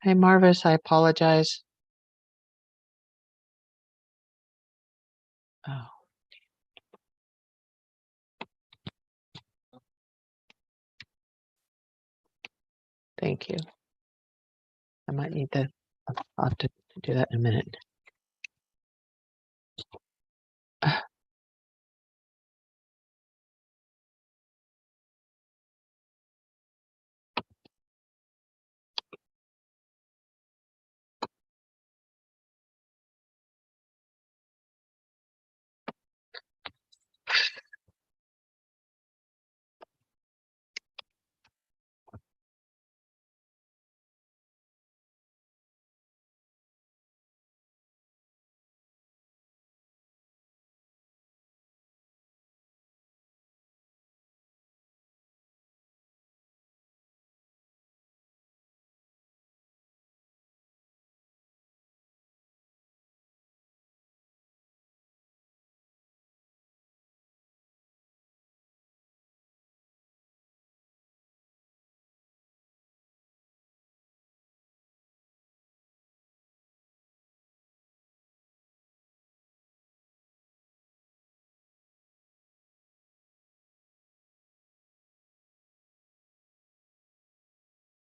Hey, Marvis, I apologize. Oh. Thank you. I might need to, I'll have to do that in a minute.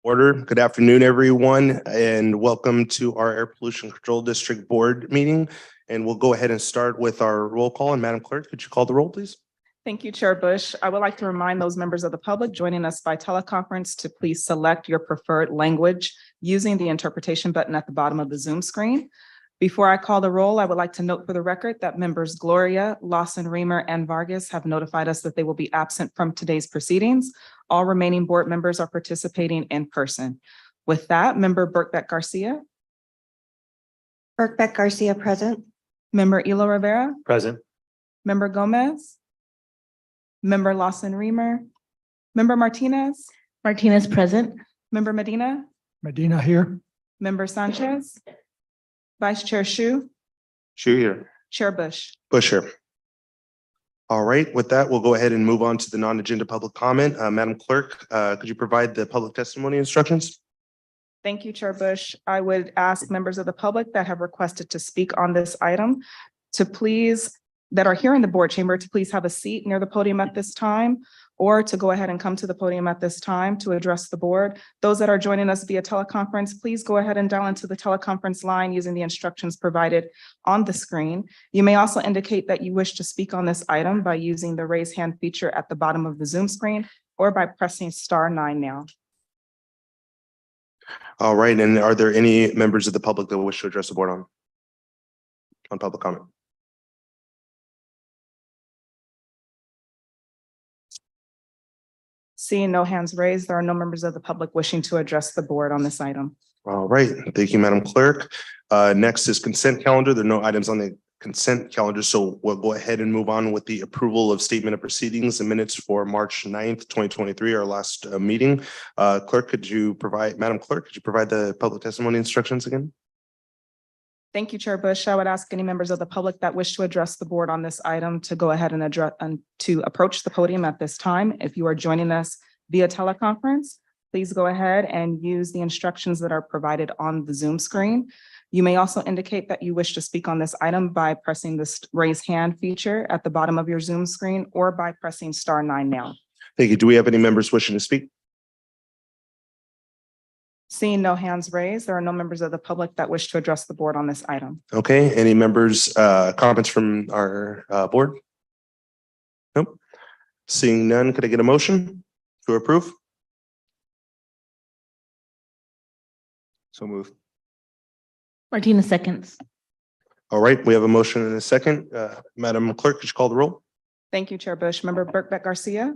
Order. Good afternoon, everyone, and welcome to our Air Pollution Control District Board meeting. And we'll go ahead and start with our roll call. And Madam Clerk, could you call the roll, please? Thank you, Chair Bush. I would like to remind those members of the public joining us by teleconference to please select your preferred language using the interpretation button at the bottom of the Zoom screen. Before I call the roll, I would like to note for the record that members Gloria, Lawson, Reamer, and Vargas have notified us that they will be absent from today's proceedings. All remaining board members are participating in person. With that, Member Birkbeck Garcia. Birkbeck Garcia present. Member Elo Rivera. Present. Member Gomez. Member Lawson Reamer. Member Martinez. Martinez present. Member Medina. Medina here. Member Sanchez. Vice Chair Shu. Shu here. Chair Bush. Bush here. All right, with that, we'll go ahead and move on to the non-agenda public comment. Madam Clerk, could you provide the public testimony instructions? Thank you, Chair Bush. I would ask members of the public that have requested to speak on this item to please, that are here in the board chamber, to please have a seat near the podium at this time, or to go ahead and come to the podium at this time to address the board. Those that are joining us via teleconference, please go ahead and dial into the teleconference line using the instructions provided on the screen. You may also indicate that you wish to speak on this item by using the raise hand feature at the bottom of the Zoom screen or by pressing *9 now. All right, and are there any members of the public that wish to address the board on public comment? Seeing no hands raised, there are no members of the public wishing to address the board on this item. All right, thank you, Madam Clerk. Next is consent calendar. There are no items on the consent calendar, so we'll go ahead and move on with the approval of statement of proceedings and minutes for March 9th, 2023, our last meeting. Madam Clerk, could you provide the public testimony instructions again? Thank you, Chair Bush. I would ask any members of the public that wish to address the board on this item to go ahead and to approach the podium at this time. If you are joining us via teleconference, please go ahead and use the instructions that are provided on the Zoom screen. You may also indicate that you wish to speak on this item by pressing this raise hand feature at the bottom of your Zoom screen or by pressing *9 now. Thank you. Do we have any members wishing to speak? Seeing no hands raised, there are no members of the public that wish to address the board on this item. Okay, any members, comments from our board? Nope. Seeing none, could I get a motion to approve? So moved. Martinez seconds. All right, we have a motion and a second. Madam Clerk, could you call the roll? Thank you, Chair Bush. Member Birkbeck Garcia.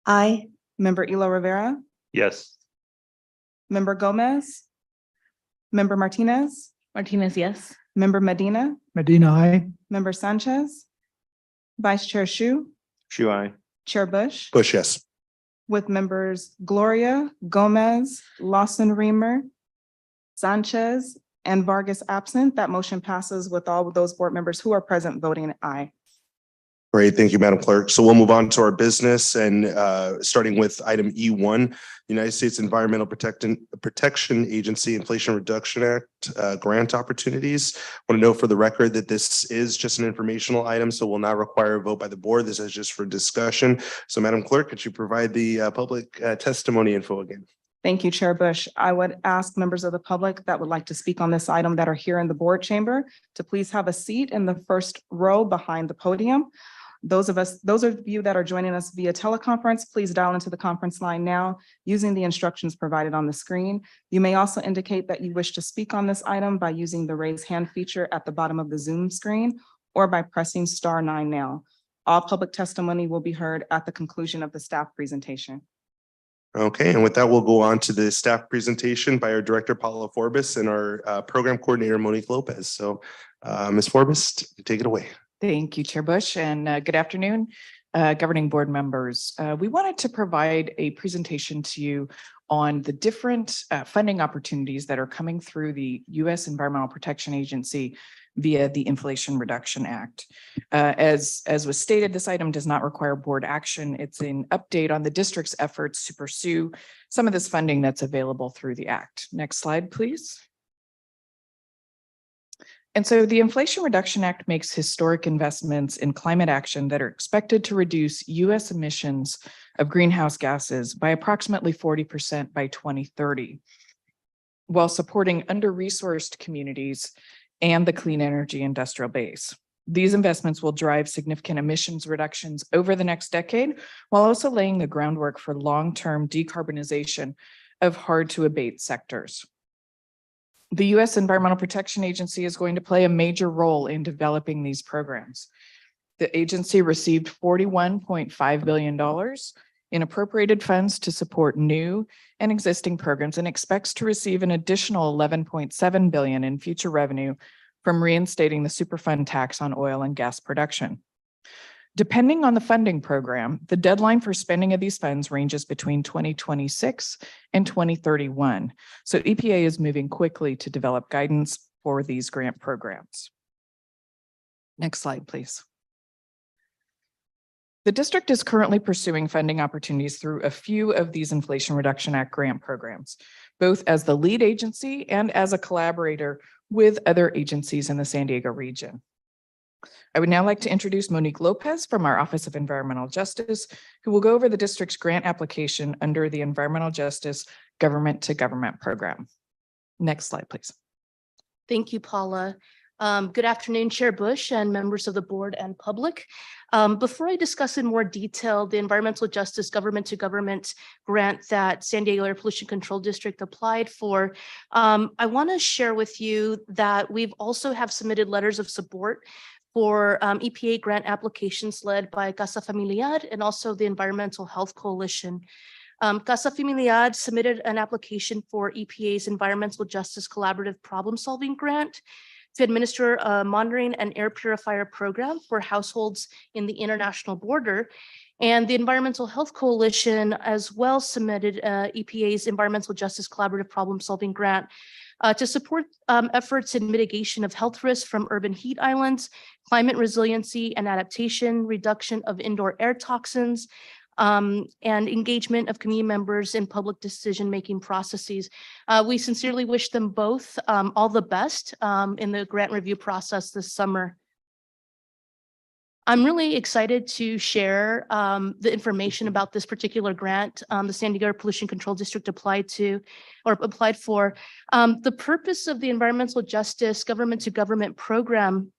Aye. Member Elo Rivera. Yes. Member Gomez. Member Martinez. Martinez, yes. Member Medina. Medina, aye. Member Sanchez. Vice Chair Shu. Shu, aye. Chair Bush. Bush, yes. With members Gloria, Gomez, Lawson Reamer, Sanchez, and Vargas absent, that motion passes with all of those board members who are present voting aye. Great, thank you, Madam Clerk. So we'll move on to our business and starting with item E1, United States Environmental Protection Agency Inflation Reduction Act grant opportunities. I want to note for the record that this is just an informational item, so will not require a vote by the board. This is just for discussion. So Madam Clerk, could you provide the public testimony info again? Thank you, Chair Bush. I would ask members of the public that would like to speak on this item that are here in the board chamber to please have a seat in the first row behind the podium. Those of you that are joining us via teleconference, please dial into the conference line now using the instructions provided on the screen. You may also indicate that you wish to speak on this item by using the raise hand feature at the bottom of the Zoom screen or by pressing *9 now. All public testimony will be heard at the conclusion of the staff presentation. Okay, and with that, we'll go on to the staff presentation by our Director, Paula Forbes, and our Program Coordinator, Monique Lopez. So Ms. Forbes, take it away. Thank you, Chair Bush, and good afternoon, governing board members. We wanted to provide a presentation to you on the different funding opportunities that are coming through the U.S. Environmental Protection Agency via the Inflation Reduction Act. As was stated, this item does not require board action. It's an update on the district's efforts to pursue some of this funding that's available through the act. Next slide, please. And so the Inflation Reduction Act makes historic investments in climate action that are expected to reduce U.S. emissions of greenhouse gases by approximately 40% by 2030, while supporting under-resourced communities and the clean energy industrial base. These investments will drive significant emissions reductions over the next decade, while also laying the groundwork for long-term decarbonization of hard-to-abate sectors. The U.S. Environmental Protection Agency is going to play a major role in developing these programs. The agency received $41.5 billion in appropriated funds to support new and existing programs and expects to receive an additional $11.7 billion in future revenue from reinstating the Superfund tax on oil and gas production. Depending on the funding program, the deadline for spending of these funds ranges between 2026 and 2031. So EPA is moving quickly to develop guidance for these grant programs. Next slide, please. The district is currently pursuing funding opportunities through a few of these Inflation Reduction Act grant programs, both as the lead agency and as a collaborator with other agencies in the San Diego region. I would now like to introduce Monique Lopez from our Office of Environmental Justice, who will go over the district's grant application under the Environmental Justice Government to Government Program. Next slide, please. Thank you, Paula. Good afternoon, Chair Bush and members of the board and public. Before I discuss in more detail the Environmental Justice Government to Government grant that San Diego Air Pollution Control District applied for, I want to share with you that we've also have submitted letters of support for EPA grant applications led by Casa Familiar and also the Environmental Health Coalition. Casa Familiar submitted an application for EPA's Environmental Justice Collaborative Problem Solving Grant to administer a monitoring and air purifier program for households in the international border. And the Environmental Health Coalition as well submitted EPA's Environmental Justice Collaborative Problem Solving Grant to support efforts in mitigation of health risks from urban heat islands, climate resiliency and adaptation, reduction of indoor air toxins, and engagement of community members in public decision-making processes. We sincerely wish them both all the best in the grant review process this summer. I'm really excited to share the information about this particular grant the San Diego Air Pollution Control District applied for. The purpose of the Environmental Justice Government to Government program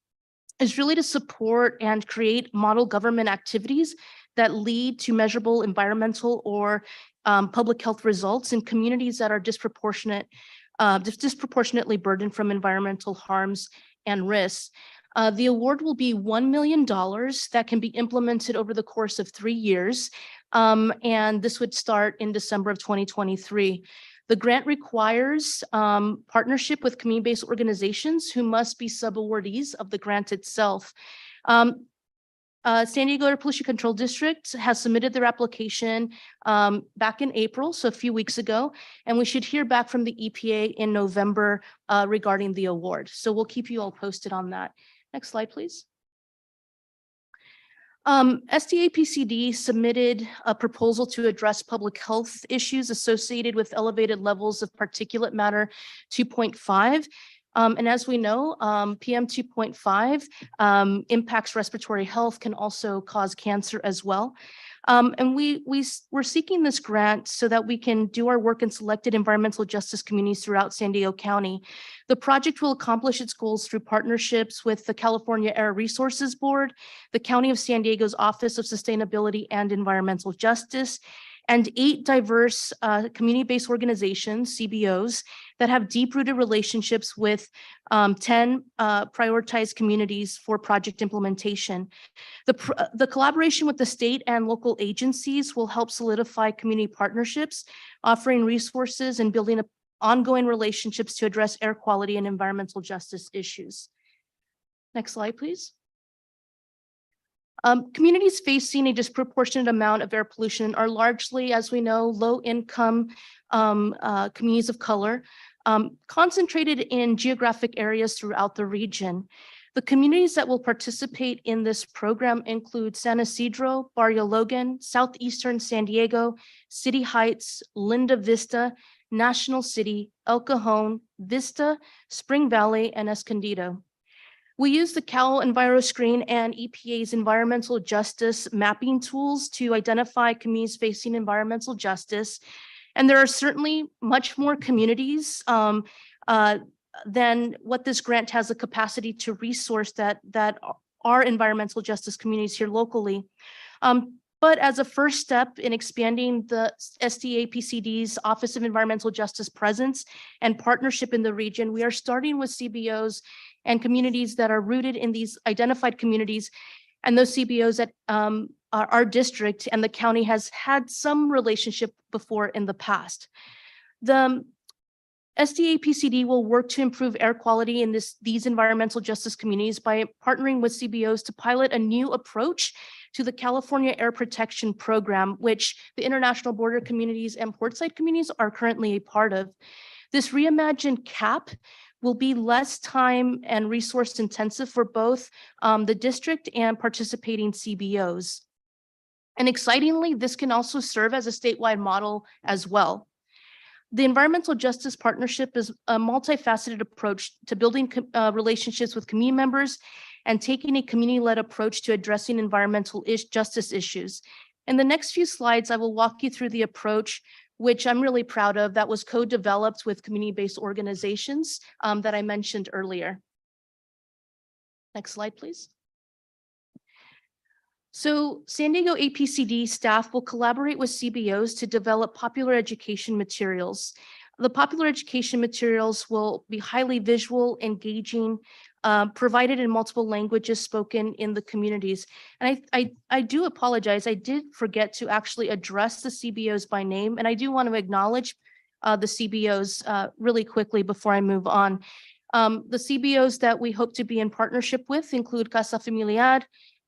is really to support and create model government activities that lead to measurable environmental or public health results in communities that are disproportionately burdened from environmental harms and risks. The award will be $1 million that can be implemented over the course of 3 years, and this would start in December of 2023. The grant requires partnership with community-based organizations who must be subawardees of the grant itself. San Diego Air Pollution Control District has submitted their application back in April, so a few weeks ago, and we should hear back from the EPA in November regarding the award. So we'll keep you all posted on that. Next slide, please. SDAPCD submitted a proposal to address public health issues associated with elevated levels of particulate matter 2.5. And as we know, PM 2.5 impacts respiratory health, can also cause cancer as well. And we're seeking this grant so that we can do our work in selected environmental justice communities throughout San Diego County. The project will accomplish its goals through partnerships with the California Air Resources Board, the County of San Diego's Office of Sustainability and Environmental Justice, and 8 diverse community-based organizations, CBOs, that have deep-rooted relationships with 10 prioritized communities for project implementation. The collaboration with the state and local agencies will help solidify community partnerships, offering resources and building up ongoing relationships to address air quality and environmental justice issues. Next slide, please. Communities facing a disproportionate amount of air pollution are largely, as we know, low-income communities of color, concentrated in geographic areas throughout the region. The communities that will participate in this program include San Isidro, Barrio Logan, Southeastern San Diego, City Heights, Linda Vista, National City, El Cajon, Vista, Spring Valley, and Escondido. We use the Cal EnviroScreen and EPA's environmental justice mapping tools to identify communities facing environmental justice. And there are certainly much more communities than what this grant has the capacity to resource that are environmental justice communities here locally. But as a first step in expanding the SDAPCD's Office of Environmental Justice presence and partnership in the region, we are starting with CBOs and communities that are rooted in these identified communities, and those CBOs that our district and the county has had some relationship before in the past. The SDAPCD will work to improve air quality in these environmental justice communities by partnering with CBOs to pilot a new approach to the California Air Protection Program, which the international border communities and portside communities are currently a part of. This reimagined CAP will be less time and resource intensive for both the district and participating CBOs. And excitingly, this can also serve as a statewide model as well. The Environmental Justice Partnership is a multifaceted approach to building relationships with community members and taking a community-led approach to addressing environmental justice issues. In the next few slides, I will walk you through the approach, which I'm really proud of, that was co-developed with community-based organizations that I mentioned earlier. Next slide, please. So San Diego APCD staff will collaborate with CBOs to develop popular education materials. The popular education materials will be highly visual, engaging, provided in multiple languages spoken in the communities. And I do apologize, I did forget to actually address the CBOs by name, and I do want to acknowledge the CBOs really quickly before I move on. The CBOs that we hope to be in partnership with include Casa Familiar,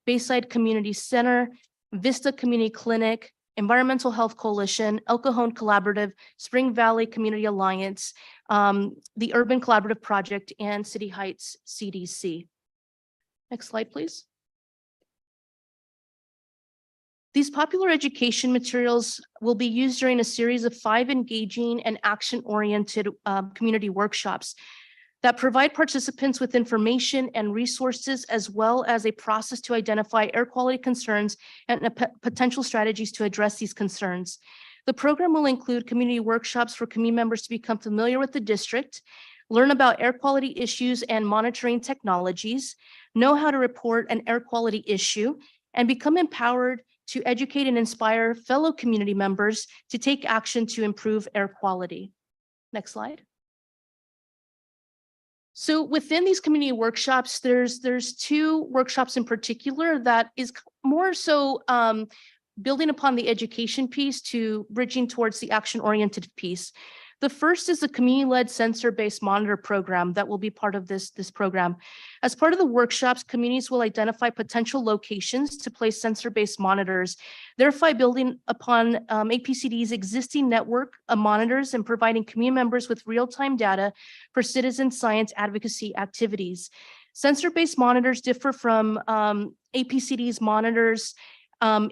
Bayside Community Center, Vista Community Clinic, Environmental Health Coalition, El Cajon Collaborative, Spring Valley Community Alliance, the Urban Collaborative Project, and City Heights CDC. Next slide, please. These popular education materials will be used during a series of 5 engaging and action-oriented community workshops that provide participants with information and resources, as well as a process to identify air quality concerns and potential strategies to address these concerns. The program will include community workshops for community members to become familiar with the district, learn about air quality issues and monitoring technologies, know how to report an air quality issue, and become empowered to educate and inspire fellow community members to take action to improve air quality. Next slide. So within these community workshops, there's 2 workshops in particular that is more so building upon the education piece to bridging towards the action-oriented piece. The first is the community-led sensor-based monitor program that will be part of this program. As part of the workshops, communities will identify potential locations to place sensor-based monitors, thereby building upon APCD's existing network of monitors and providing community members with real-time data for citizen science advocacy activities. Sensor-based monitors differ from APCD's monitors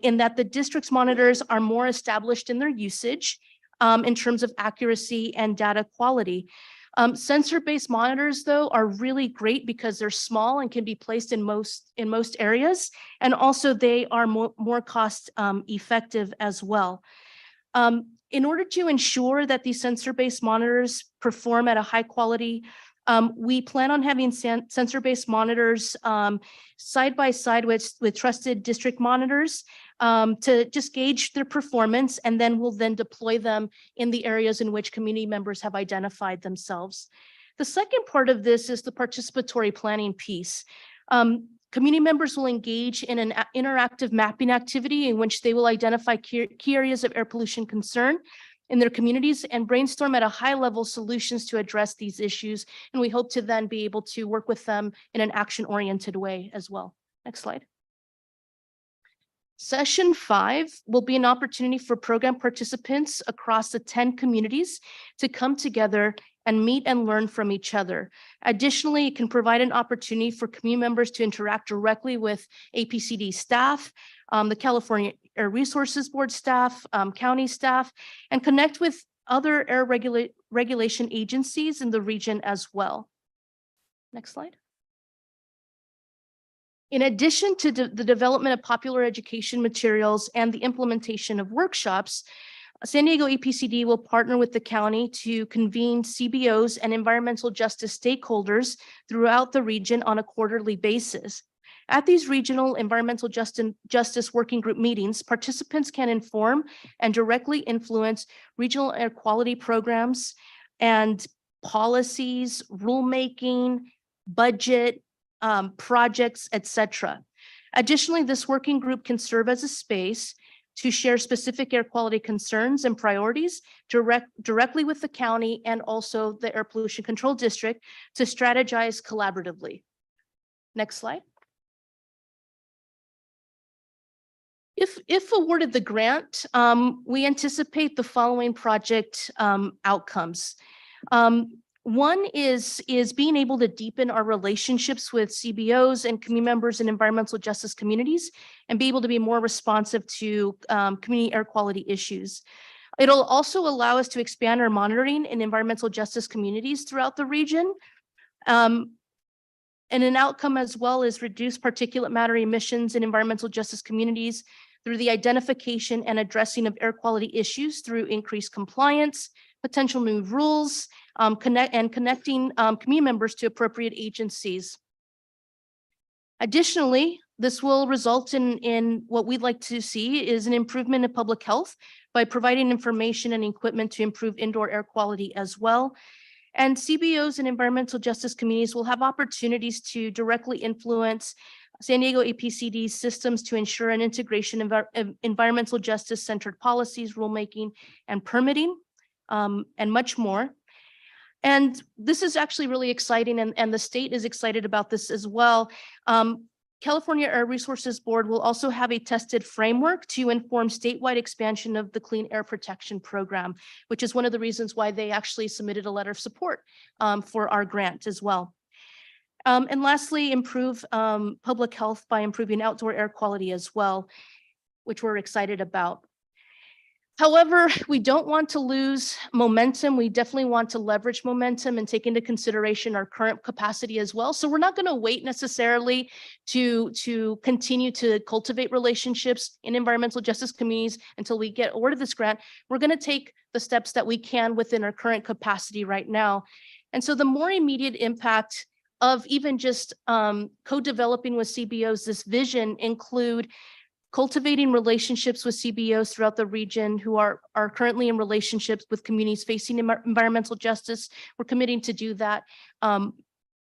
in that the district's monitors are more established in their usage in terms of accuracy and data quality. Sensor-based monitors, though, are really great because they're small and can be placed in most areas, and also they are more cost effective as well. In order to ensure that these sensor-based monitors perform at a high quality, we plan on having sensor-based monitors side by side with trusted district monitors to just gauge their performance, and then we'll then deploy them in the areas in which community members have identified themselves. The second part of this is the participatory planning piece. Community members will engage in an interactive mapping activity in which they will identify key areas of air pollution concern in their communities and brainstorm at a high level solutions to address these issues. And we hope to then be able to work with them in an action-oriented way as well. Next slide. Session 5 will be an opportunity for program participants across the 10 communities to come together and meet and learn from each other. Additionally, it can provide an opportunity for community members to interact directly with APCD staff, the California Air Resources Board staff, county staff, and connect with other air regulation agencies in the region as well. Next slide. In addition to the development of popular education materials and the implementation of workshops, San Diego APCD will partner with the county to convene CBOs and environmental justice stakeholders throughout the region on a quarterly basis. At these regional environmental justice working group meetings, participants can inform and directly influence regional air quality programs and policies, rulemaking, budget, projects, etc. Additionally, this working group can serve as a space to share specific air quality concerns and priorities directly with the county and also the Air Pollution Control District to strategize collaboratively. Next slide. If awarded the grant, we anticipate the following project outcomes. One is being able to deepen our relationships with CBOs and community members in environmental justice communities and be able to be more responsive to community air quality issues. It'll also allow us to expand our monitoring in environmental justice communities throughout the region. And an outcome as well is reduce particulate matter emissions in environmental justice communities through the identification and addressing of air quality issues through increased compliance, potential new rules, connecting community members to appropriate agencies. Additionally, this will result in what we'd like to see is an improvement in public health by providing information and equipment to improve indoor air quality as well. And CBOs and environmental justice communities will have opportunities to directly influence San Diego APCD systems to ensure an integration of environmental justice centered policies, rulemaking, and permitting, and much more. And this is actually really exciting, and the state is excited about this as well. California Air Resources Board will also have a tested framework to inform statewide expansion of the Clean Air Protection Program, which is one of the reasons why they actually submitted a letter of support for our grant as well. And lastly, improve public health by improving outdoor air quality as well, which we're excited about. However, we don't want to lose momentum. We definitely want to leverage momentum and take into consideration our current capacity as well. So we're not going to wait necessarily to continue to cultivate relationships in environmental justice communities until we get awarded this grant. We're going to take the steps that we can within our current capacity right now. And so the more immediate impact of even just co-developing with CBOs, this vision include cultivating relationships with CBOs throughout the region who are currently in relationships with communities facing environmental justice. We're committing to do that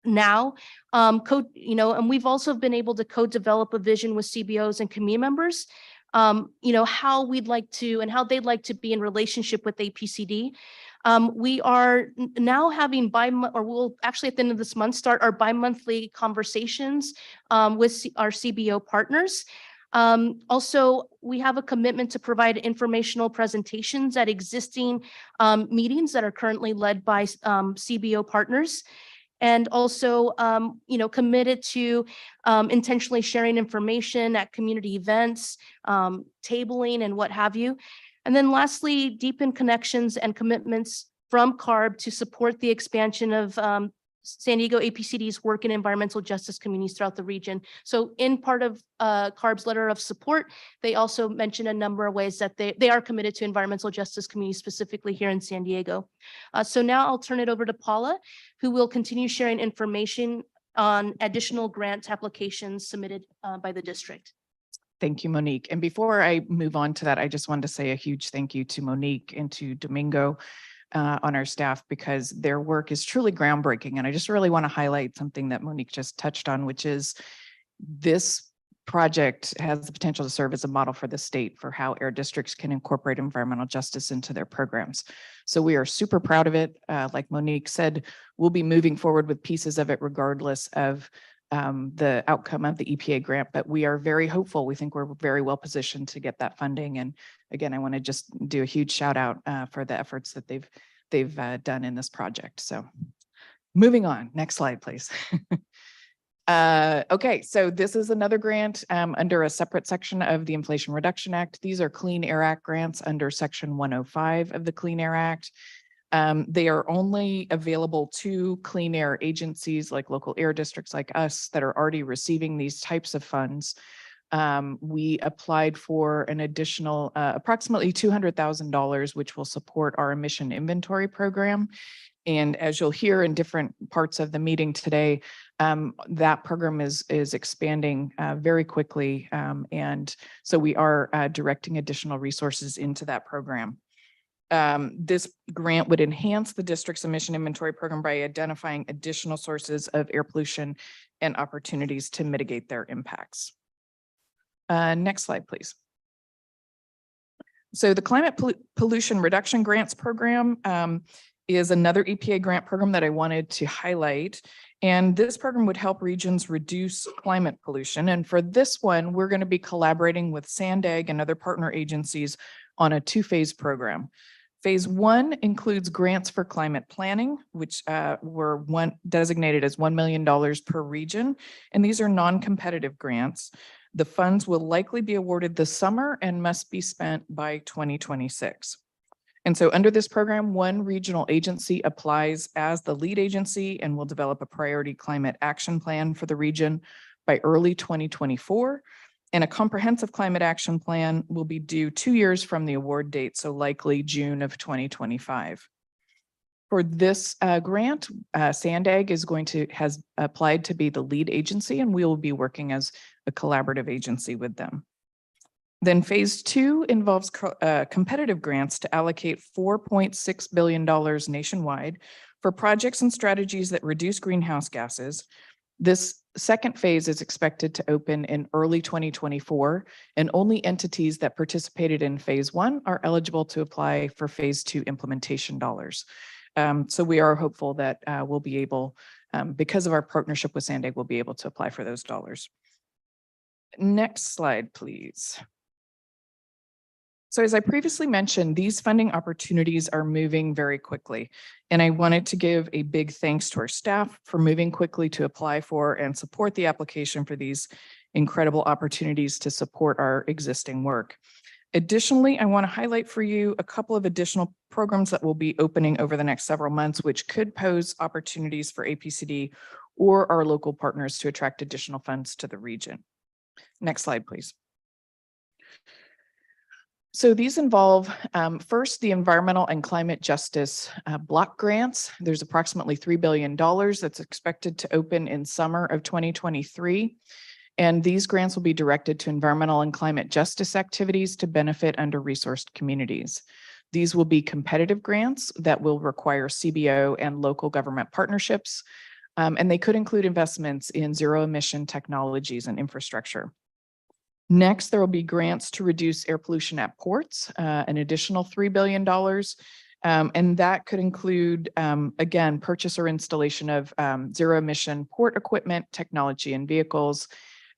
now. And we've also been able to co-develop a vision with CBOs and community members, how we'd like to and how they'd like to be in relationship with APCD. We are now having we'll actually at the end of this month start our bi-monthly conversations with our CBO partners. Also, we have a commitment to provide informational presentations at existing meetings that are currently led by CBO partners. and also, committed to intentionally sharing information at community events, tabling and what have you. And then lastly, deepen connections and commitments from CARB to support the expansion of San Diego APCD's work in environmental justice communities throughout the region. So in part of CARB's letter of support, they also mention a number of ways that they are committed to environmental justice communities, specifically here in San Diego. So now I'll turn it over to Paula, who will continue sharing information on additional grant applications submitted by the district. Thank you, Monique. And before I move on to that, I just wanted to say a huge thank you to Monique and to Domingo on our staff, because their work is truly groundbreaking. And I just really want to highlight something that Monique just touched on, which is this project has the potential to serve as a model for the state for how air districts can incorporate environmental justice into their programs. So we are super proud of it. Like Monique said, we'll be moving forward with pieces of it regardless of the outcome of the EPA grant, but we are very hopeful. We think we're very well positioned to get that funding. And again, I want to just do a huge shout out for the efforts that they've done in this project. So moving on, next slide, please. Okay, so this is another grant under a separate section of the Inflation Reduction Act. These are Clean Air Act grants under Section 105 of the Clean Air Act. They are only available to clean air agencies like local air districts like us that are already receiving these types of funds. We applied for an additional approximately $200,000, which will support our emission inventory program. And as you'll hear in different parts of the meeting today, that program is expanding very quickly. And so we are directing additional resources into that program. This grant would enhance the district's emission inventory program by identifying additional sources of air pollution and opportunities to mitigate their impacts. Next slide, please. So the Climate Pollution Reduction Grants Program is another EPA grant program that I wanted to highlight. And this program would help regions reduce climate pollution. And for this one, we're going to be collaborating with SANDAG and other partner agencies on a two-phase program. Phase one includes grants for climate planning, which were designated as $1 million per region. And these are non-competitive grants. The funds will likely be awarded this summer and must be spent by 2026. And so under this program, one regional agency applies as the lead agency and will develop a priority climate action plan for the region by early 2024. And a comprehensive climate action plan will be due 2 years from the award date, so likely June of 2025. For this grant, SANDAG has applied to be the lead agency, and we will be working as a collaborative agency with them. Then phase two involves competitive grants to allocate $4.6 billion nationwide for projects and strategies that reduce greenhouse gases. This second phase is expected to open in early 2024, and only entities that participated in phase one are eligible to apply for phase two implementation dollars. So we are hopeful that we'll be able, because of our partnership with SANDAG, we'll be able to apply for those dollars. Next slide, please. So as I previously mentioned, these funding opportunities are moving very quickly. And I wanted to give a big thanks to our staff for moving quickly to apply for and support the application for these incredible opportunities to support our existing work. Additionally, I want to highlight for you a couple of additional programs that will be opening over the next several months, which could pose opportunities for APCD or our local partners to attract additional funds to the region. Next slide, please. So these involve, first, the environmental and climate justice block grants. There's approximately $3 billion that's expected to open in summer of 2023. And these grants will be directed to environmental and climate justice activities to benefit under-resourced communities. These will be competitive grants that will require CBO and local government partnerships. And they could include investments in zero-emission technologies and infrastructure. Next, there will be grants to reduce air pollution at ports, an additional $3 billion. And that could include, again, purchase or installation of zero-emission port equipment, technology, and vehicles.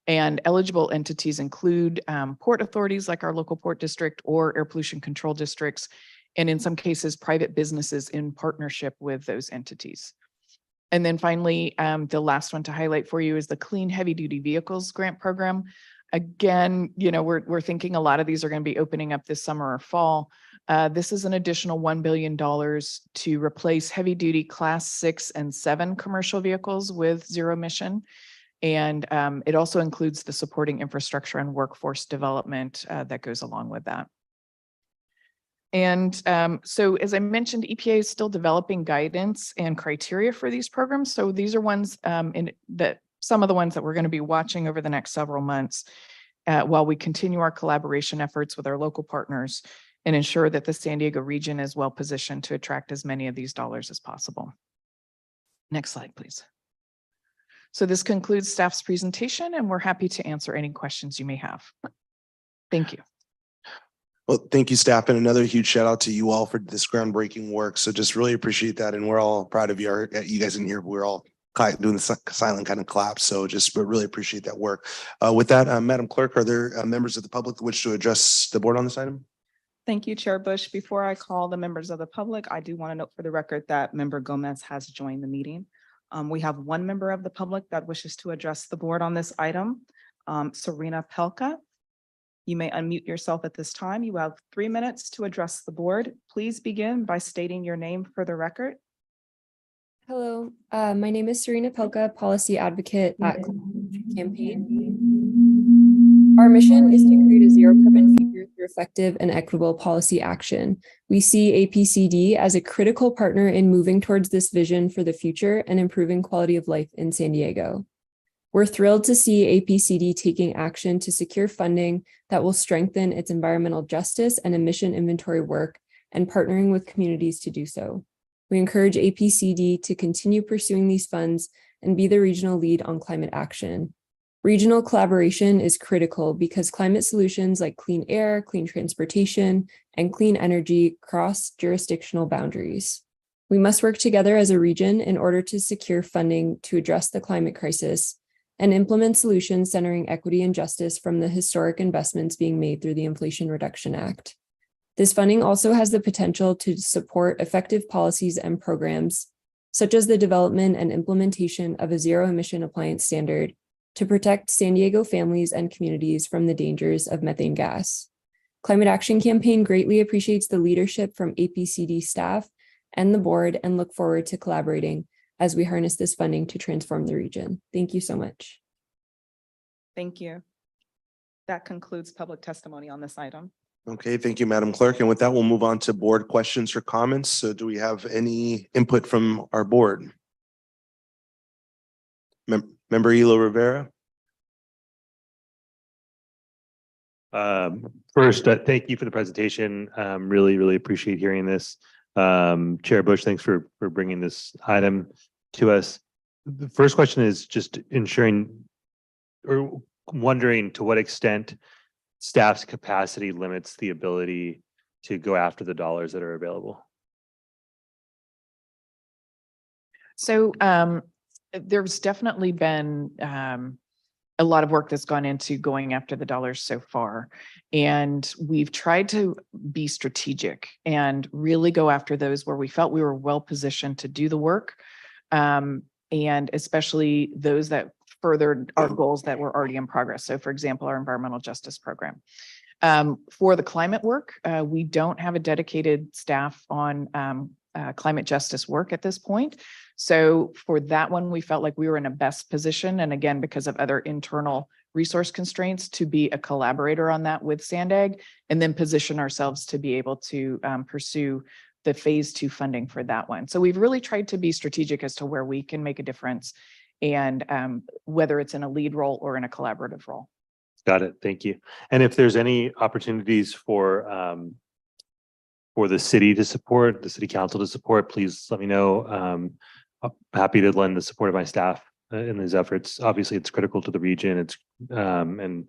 And eligible entities include port authorities like our local port district or air pollution control districts, and in some cases, private businesses in partnership with those entities. And then finally, the last one to highlight for you is the Clean Heavy Duty Vehicles Grant Program. Again, we're thinking a lot of these are going to be opening up this summer or fall. This is an additional $1 billion to replace heavy duty class 6 and 7 commercial vehicles with zero emission. And it also includes the supporting infrastructure and workforce development that goes along with that. And so, as I mentioned, EPA is still developing guidance and criteria for these programs. So these are ones some of the ones that we're going to be watching over the next several months while we continue our collaboration efforts with our local partners and ensure that the San Diego region is well positioned to attract as many of these dollars as possible. Next slide, please. So this concludes staff's presentation, and we're happy to answer any questions you may have. Thank you. Well, thank you, staff, and another huge shout out to you all for this groundbreaking work. So just really appreciate that. And we're all proud of you. You guys in here, we're all doing the silent kind of clap. So just really appreciate that work. With that, Madam Clerk, are there members of the public that wish to address the board on this item? Thank you, Chair Bush. Before I call the members of the public, I do want to note for the record that Member Gomez has joined the meeting. We have one member of the public that wishes to address the board on this item, Serena Pelka. You may unmute yourself at this time. You have 3 minutes to address the board. Please begin by stating your name for the record. Hello, my name is Serena Pelka, policy advocate at Campaign. Our mission is to create a zero carbon future through effective and equitable policy action. We see APCD as a critical partner in moving towards this vision for the future and improving quality of life in San Diego. We're thrilled to see APCD taking action to secure funding that will strengthen its environmental justice and emission inventory work and partnering with communities to do so. We encourage APCD to continue pursuing these funds and be the regional lead on climate action. Regional collaboration is critical because climate solutions like clean air, clean transportation, and clean energy cross jurisdictional boundaries. We must work together as a region in order to secure funding to address the climate crisis and implement solutions centering equity and justice from the historic investments being made through the Inflation Reduction Act. This funding also has the potential to support effective policies and programs, such as the development and implementation of a zero-emission appliance standard to protect San Diego families and communities from the dangers of methane gas. Climate Action Campaign greatly appreciates the leadership from APCD staff and the board and look forward to collaborating as we harness this funding to transform the region. Thank you so much. Thank you. That concludes public testimony on this item. Okay, thank you, Madam Clerk. And with that, we'll move on to board questions or comments. So do we have any input from our board? Member Elo Rivera. First, thank you for the presentation. Really appreciate hearing this. Chair Bush, thanks for bringing this item to us. The first question is just ensuring or wondering to what extent staff's capacity limits the ability to go after the dollars that are available. So there's definitely been a lot of work that's gone into going after the dollars so far. And we've tried to be strategic and really go after those where we felt we were well positioned to do the work. And especially those that furthered our goals that were already in progress. So for example, our environmental justice program. For the climate work, we don't have a dedicated staff on climate justice work at this point. So for that one, we felt like we were in a best position. And again, because of other internal resource constraints, to be a collaborator on that with SANDAG, and then position ourselves to be able to pursue the phase 2 funding for that one. So we've really tried to be strategic as to where we can make a difference, and whether it's in a lead role or in a collaborative role. Got it. Thank you. And if there's any opportunities for the city to support, the city council to support, please let me know. I'm happy to lend the support of my staff in these efforts. Obviously, it's critical to the region. It's and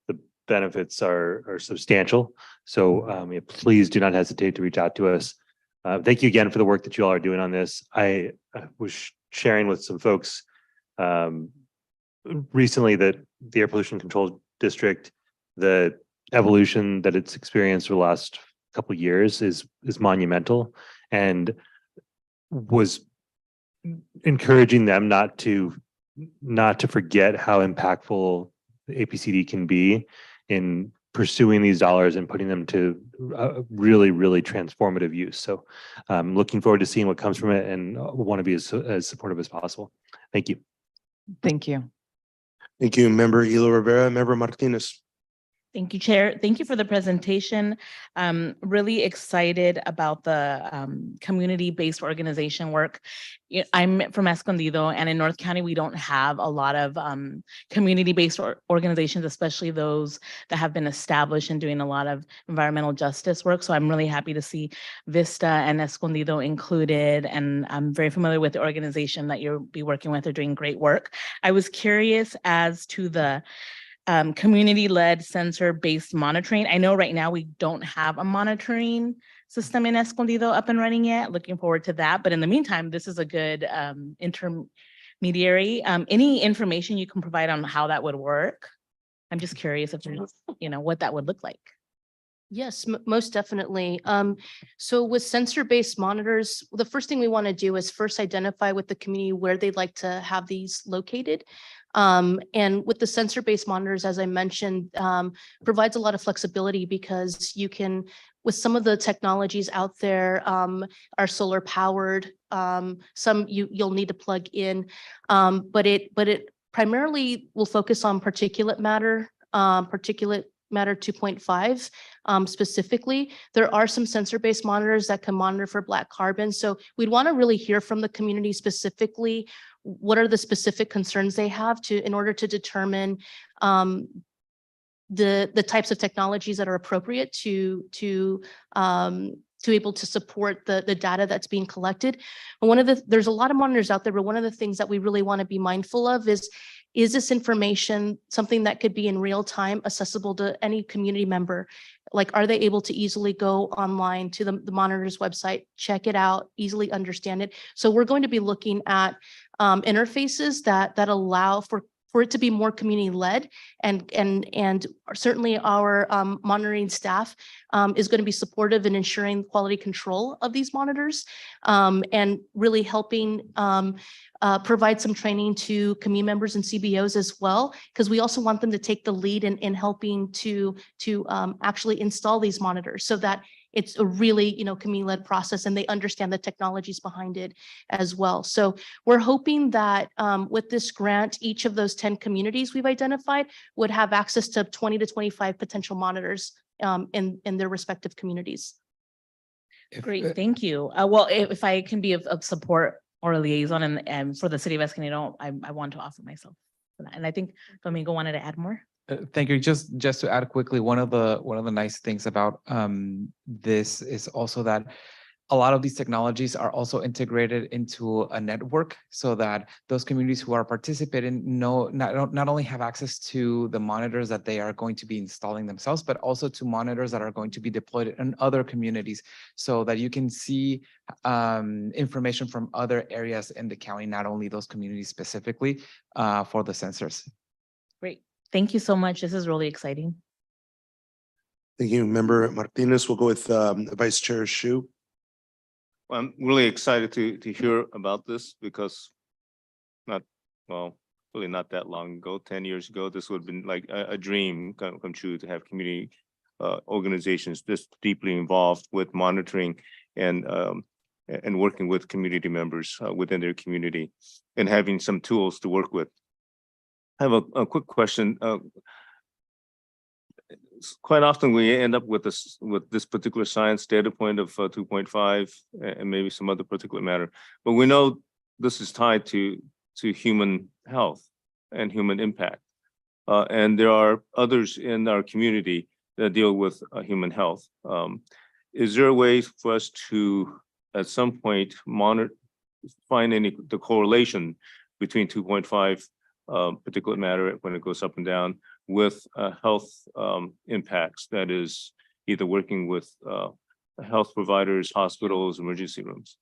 the benefits are substantial. So yeah, please do not hesitate to reach out to us. Thank you again for the work that you all are doing on this. I was sharing with some folks recently that the Air Pollution Control District, the evolution that it's experienced over the last couple of years is monumental, and was encouraging them not to forget how impactful the APCD can be in pursuing these dollars and putting them to really, really transformative use. So I'm looking forward to seeing what comes from it and want to be as supportive as possible. Thank you. Thank you. Thank you, Member Elo Rivera. Member Martinez. Thank you, Chair. Thank you for the presentation. Really excited about the community-based organization work. I'm from Escondido, and in North County, we don't have a lot of community-based organizations, especially those that have been established and doing a lot of environmental justice work. So I'm really happy to see Vista and Escondido included, and I'm very familiar with the organization that you'll be working with. They're doing great work. I was curious as to the community-led sensor-based monitoring. I know right now we don't have a monitoring system in Escondido up and running yet. Looking forward to that. But in the meantime, this is a good intermediary. Any information you can provide on how that would work? I'm just curious if there's, what that would look like. Yes, most definitely. So with sensor-based monitors, the first thing we want to do is first identify with the community where they'd like to have these located. And with the sensor-based monitors, as I mentioned, provides a lot of flexibility because you can, with some of the technologies out there, are solar powered. Some you'll need to plug in, but it primarily will focus on particulate matter 2.5 specifically. There are some sensor-based monitors that can monitor for black carbon. So we'd want to really hear from the community specifically what are the specific concerns they have in order to determine the types of technologies that are appropriate to able to support the data that's being collected. And there's a lot of monitors out there, but one of the things that we really want to be mindful of is this information something that could be in real time accessible to any community member? Like, are they able to easily go online to the monitor's website, check it out, easily understand it? So we're going to be looking at interfaces that allow for it to be more community led, and certainly our monitoring staff is going to be supportive in ensuring quality control of these monitors, and really helping provide some training to community members and CBOs as well, because we also want them to take the lead in helping to actually install these monitors so that it's a really, community-led process and they understand the technologies behind it as well. So we're hoping that with this grant, each of those 10 communities we've identified would have access to 20 to 25 potential monitors in their respective communities. Great, thank you. Well, if I can be of support or a liaison and for the city of Escondido, I want to offer myself for that. And I think Domingo wanted to add more. Thank you. Just to add quickly, one of the nice things about this is also that a lot of these technologies are also integrated into a network so that those communities who are participating not only have access to the monitors that they are going to be installing themselves, but also to monitors that are going to be deployed in other communities so that you can see information from other areas in the county, not only those communities specifically for the sensors. Great. Thank you so much. This is really exciting. Thank you, Member Martinez. We'll go with Vice Chair Shu. I'm really excited to hear about this because really not that long ago, 10 years ago, this would have been like a dream come true to have community organizations this deeply involved with monitoring and working with community members within their community and having some tools to work with. I have a quick question. Quite often we end up with this particular science data point of 2.5 and maybe some other particulate matter, but we know this is tied to human health and human impact, and there are others in our community that deal with human health. Is there a way for us to, at some point, find the correlation between 2.5 particulate matter when it goes up and down with health impacts, that is either working with health providers, hospitals, emergency rooms?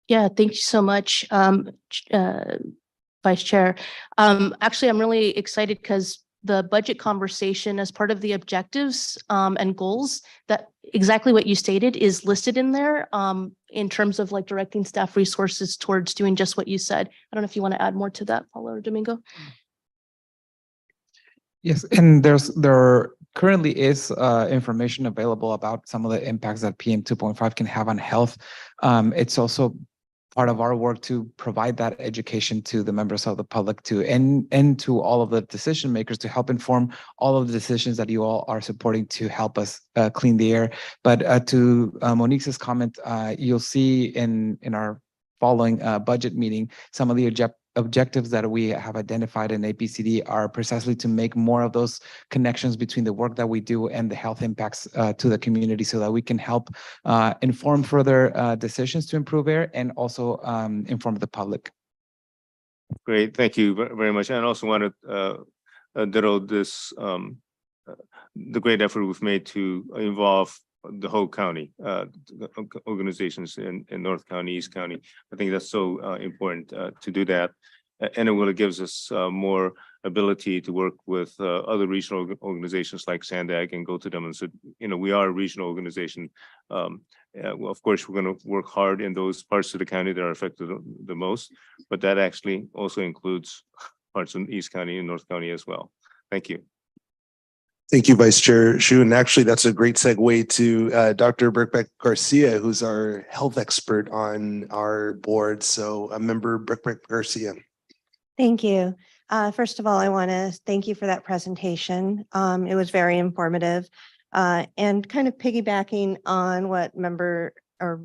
Yeah, thank you so much, Vice Chair. Actually, I'm really excited because the budget conversation as part of the objectives and goals, that exactly what you stated is listed in there in terms of like directing staff resources towards doing just what you said. I don't know if you want to add more to that, Paula or Domingo. Yes, and there currently is information available about some of the impacts that PM 2.5 can have on health. It's also part of our work to provide that education to the members of the public and to all of the decision makers to help inform all of the decisions that you all are supporting to help us clean the air. But to Monique's comment, you'll see in our following budget meeting, some of the objectives that we have identified in APCD are precisely to make more of those connections between the work that we do and the health impacts to the community so that we can help inform further decisions to improve air and also inform the public. Great, thank you very much. And I also want to ditto this, the great effort we've made to involve the whole county, organizations in North County, East County. I think that's so important to do that. And it really gives us more ability to work with other regional organizations like SANDAG and go to them and say, you know, we are a regional organization. Well, of course, we're going to work hard in those parts of the county that are affected the most, but that actually also includes parts in East County and North County as well. Thank you. Thank you, Vice Chair Shu. And actually, that's a great segue to Dr. Birkbeck Garcia, who's our health expert on our board. So Member Birkbeck Garcia. Thank you. First of all, I want to thank you for that presentation. It was very informative and kind of piggybacking on what Member or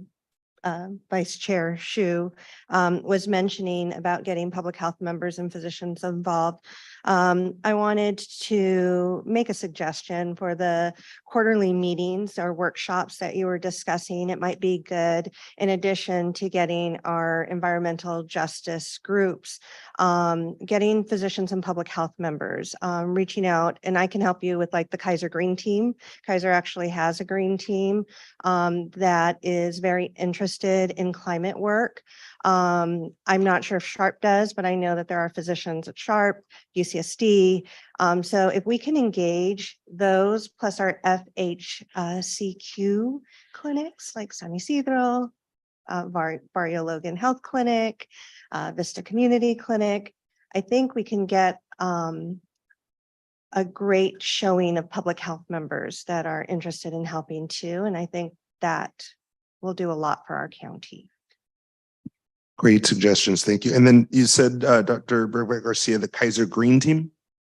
Vice Chair Shu was mentioning about getting public health members and physicians involved. I wanted to make a suggestion for the quarterly meetings or workshops that you were discussing. It might be good, in addition to getting our environmental justice groups, getting physicians and public health members, reaching out, and I can help you with like the Kaiser Green Team. Kaiser actually has a green team that is very interested in climate work. I'm not sure if Sharp does, but I know that there are physicians at Sharp, UCSD. So if we can engage those plus our FHCQ clinics like San Ysidro, Barrio Logan Health Clinic, Vista Community Clinic, I think we can get a great showing of public health members that are interested in helping too. And I think that will do a lot for our county. Great suggestions. Thank you. And then you said, Dr. Birkbeck Garcia, the Kaiser Green Team.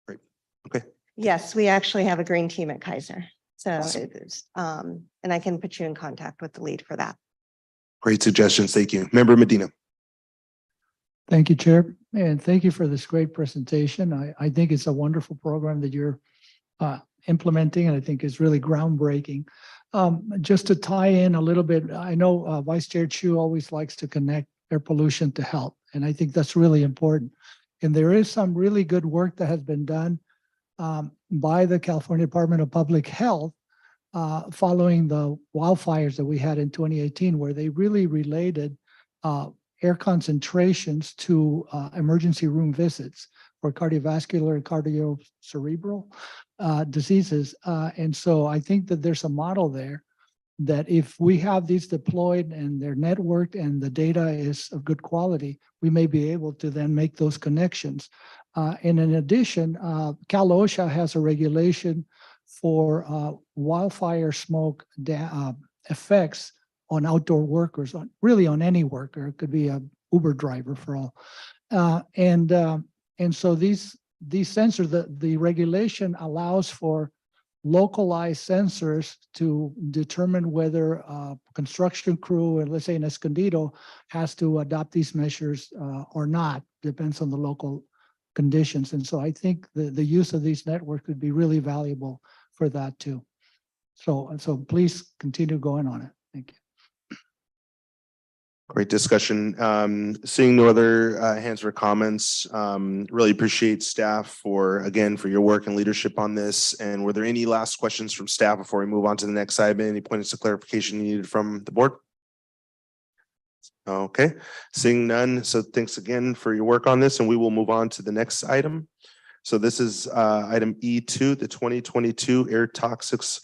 Right. Okay. Yes, we actually have a green team at Kaiser. So Awesome. it is, and I can put you in contact with the lead for that. Great suggestions. Thank you. Member Medina. Thank you, Chair, and thank you for this great presentation. I think it's a wonderful program that you're implementing, and I think it's really groundbreaking. Just to tie in a little bit, I know Vice Chair Chu always likes to connect air pollution to health, and I think that's really important. And there is some really good work that has been done by the California Department of Public Health following the wildfires that we had in 2018, where they really related air concentrations to emergency room visits for cardiovascular and cardiocerebral diseases. And so I think that there's a model there that if we have these deployed and they're networked and the data is of good quality, we may be able to then make those connections. And in addition, Cal OSHA has a regulation for wildfire smoke effects on outdoor workers, really on any worker. It could be a Uber driver for all. And so these sensors, the regulation allows for localized sensors to determine whether a construction crew, and let's say in Escondido, has to adopt these measures or not, depends on the local conditions. And so I think the use of these networks could be really valuable for that too. So please continue going on it. Thank you. Great discussion. Seeing no other hands or comments, really appreciate staff for your work and leadership on this. And were there any last questions from staff before we move on to the next item? Any points of clarification needed from the board? Okay, seeing none. So thanks again for your work on this, and we will move on to the next item. So this is item E2, the 2022 Air Toxics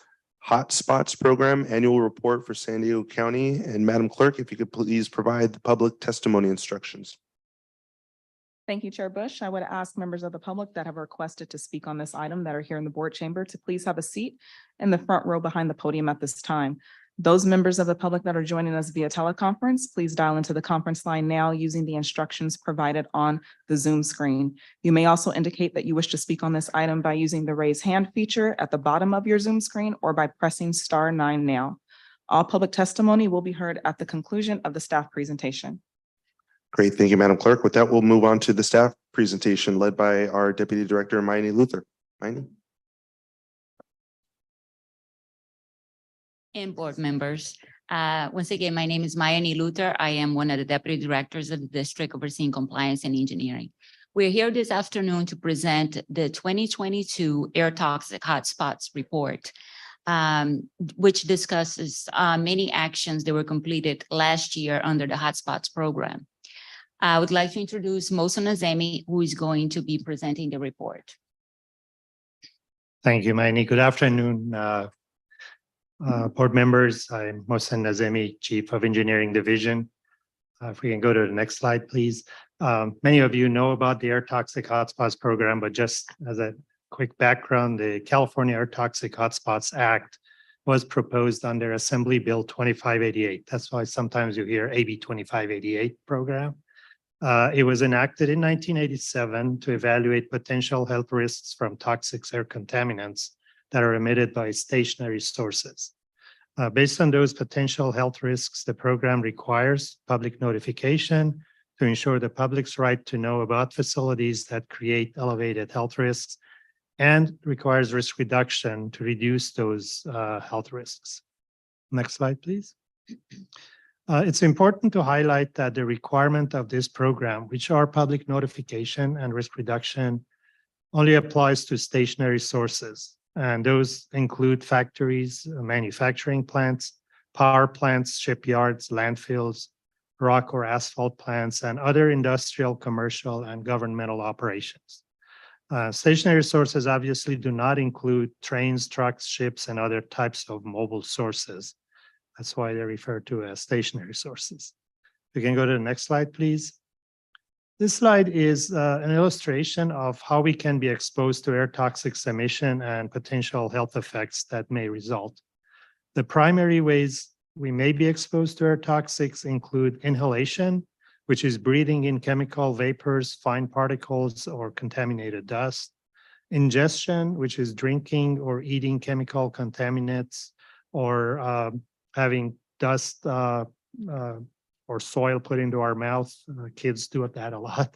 Hotspots Program Annual Report for San Diego County. And Madam Clerk, if you could please provide the public testimony instructions. Thank you, Chair Bush. I would ask members of the public that have requested to speak on this item that are here in the board chamber to please have a seat in the front row behind the podium at this time. Those members of the public that are joining us via teleconference, please dial into the conference line now using the instructions provided on the Zoom screen. You may also indicate that you wish to speak on this item by using the raise hand feature at the bottom of your Zoom screen or by pressing *9 now. All public testimony will be heard at the conclusion of the staff presentation. Great. Thank you, Madam Clerk. With that, we'll move on to the staff presentation led by our Deputy Director, Mayani Luther. Mayani. And board members. Once again, my name is Mayani Luther. I am one of the deputy directors of the district overseeing compliance and engineering. We're here this afternoon to present the 2022 Air Toxic Hotspots Report, which discusses many actions that were completed last year under the Hotspots program. I would like to introduce Mohsen Azemi, who is going to be presenting the report. Thank you, Mayani. Good afternoon, board members. I'm Mohsen Azemi, Chief of Engineering Division. If we can go to the next slide, please. Many of you know about the Air Toxic Hotspots program, but just as a quick background, the California Air Toxic Hotspots Act was proposed under Assembly Bill 2588. That's why sometimes you hear AB 2588 program. It was enacted in 1987 to evaluate potential health risks from toxic air contaminants that are emitted by stationary sources. Based on those potential health risks, the program requires public notification to ensure the public's right to know about facilities that create elevated health risks and requires risk reduction to reduce those health risks. Next slide, please. It's important to highlight that the requirement of this program, which are public notification and risk reduction, only applies to stationary sources. And those include factories, manufacturing plants, power plants, shipyards, landfills, rock or asphalt plants, and other industrial, commercial, and governmental operations. Stationary sources obviously do not include trains, trucks, ships, and other types of mobile sources. That's why they're referred to as stationary sources. We can go to the next slide, please. This slide is an illustration of how we can be exposed to air toxics emission and potential health effects that may result. The primary ways we may be exposed to air toxics include inhalation, which is breathing in chemical vapors, fine particles, or contaminated dust. Ingestion, which is drinking or eating chemical contaminants, or having dust or soil put into our mouth. Kids do that a lot.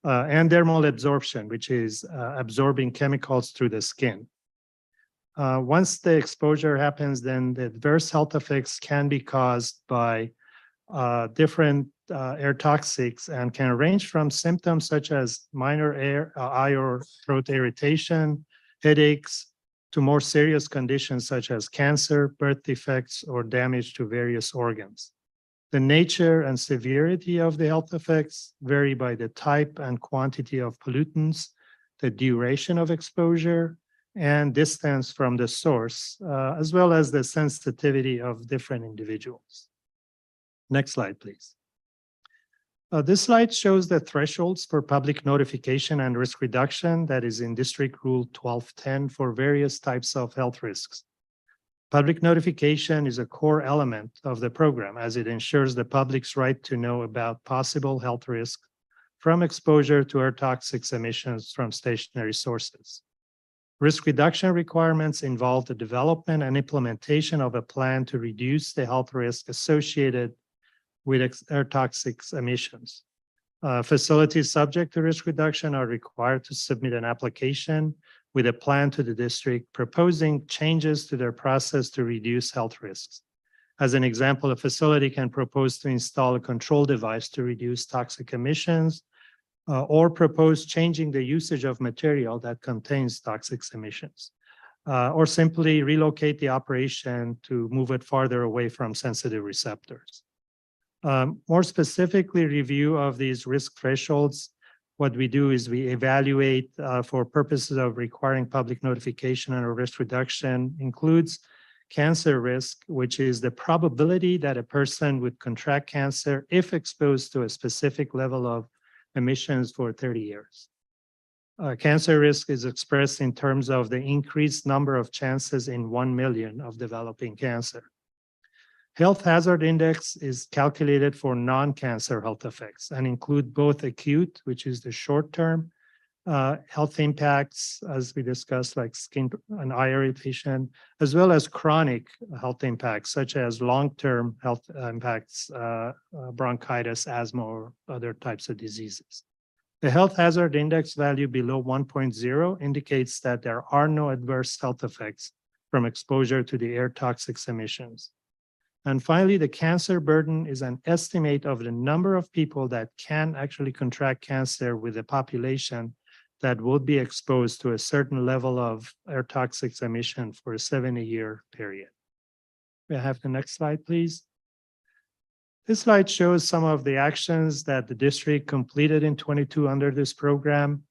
And dermal absorption, which is absorbing chemicals through the skin. Once the exposure happens, then the adverse health effects can be caused by different air toxics and can range from symptoms such as minor eye or throat irritation, headaches, to more serious conditions such as cancer, birth defects, or damage to various organs. The nature and severity of the health effects vary by the type and quantity of pollutants, the duration of exposure, and distance from the source, as well as the sensitivity of different individuals. Next slide, please. This slide shows the thresholds for public notification and risk reduction that is in District Rule 1210 for various types of health risks. Public notification is a core element of the program as it ensures the public's right to know about possible health risks from exposure to air toxics emissions from stationary sources. Risk reduction requirements involve the development and implementation of a plan to reduce the health risk associated with air toxics emissions. Facilities subject to risk reduction are required to submit an application with a plan to the district proposing changes to their process to reduce health risks. As an example, a facility can propose to install a control device to reduce toxic emissions or propose changing the usage of material that contains toxic emissions, or simply relocate the operation to move it farther away from sensitive receptors. More specifically, review of these risk thresholds what we do is we evaluate for purposes of requiring public notification and risk reduction includes cancer risk, which is the probability that a person would contract cancer if exposed to a specific level of emissions for 30 years. Cancer risk is expressed in terms of the increased number of chances in 1 million of developing cancer. Health hazard index is calculated for non-cancer health effects and include both acute, which is the short-term health impacts, as we discussed, like skin and eye irritation, as well as chronic health impacts, such as long-term health impacts, bronchitis, asthma, or other types of diseases. The health hazard index value below 1.0 indicates that there are no adverse health effects from exposure to the air toxics emissions. And finally, the cancer burden is an estimate of the number of people that can actually contract cancer with a population that would be exposed to a certain level of air toxics emission for a 70-year period. May I have the next slide, please? This slide shows some of the actions that the district completed in 22 under this program.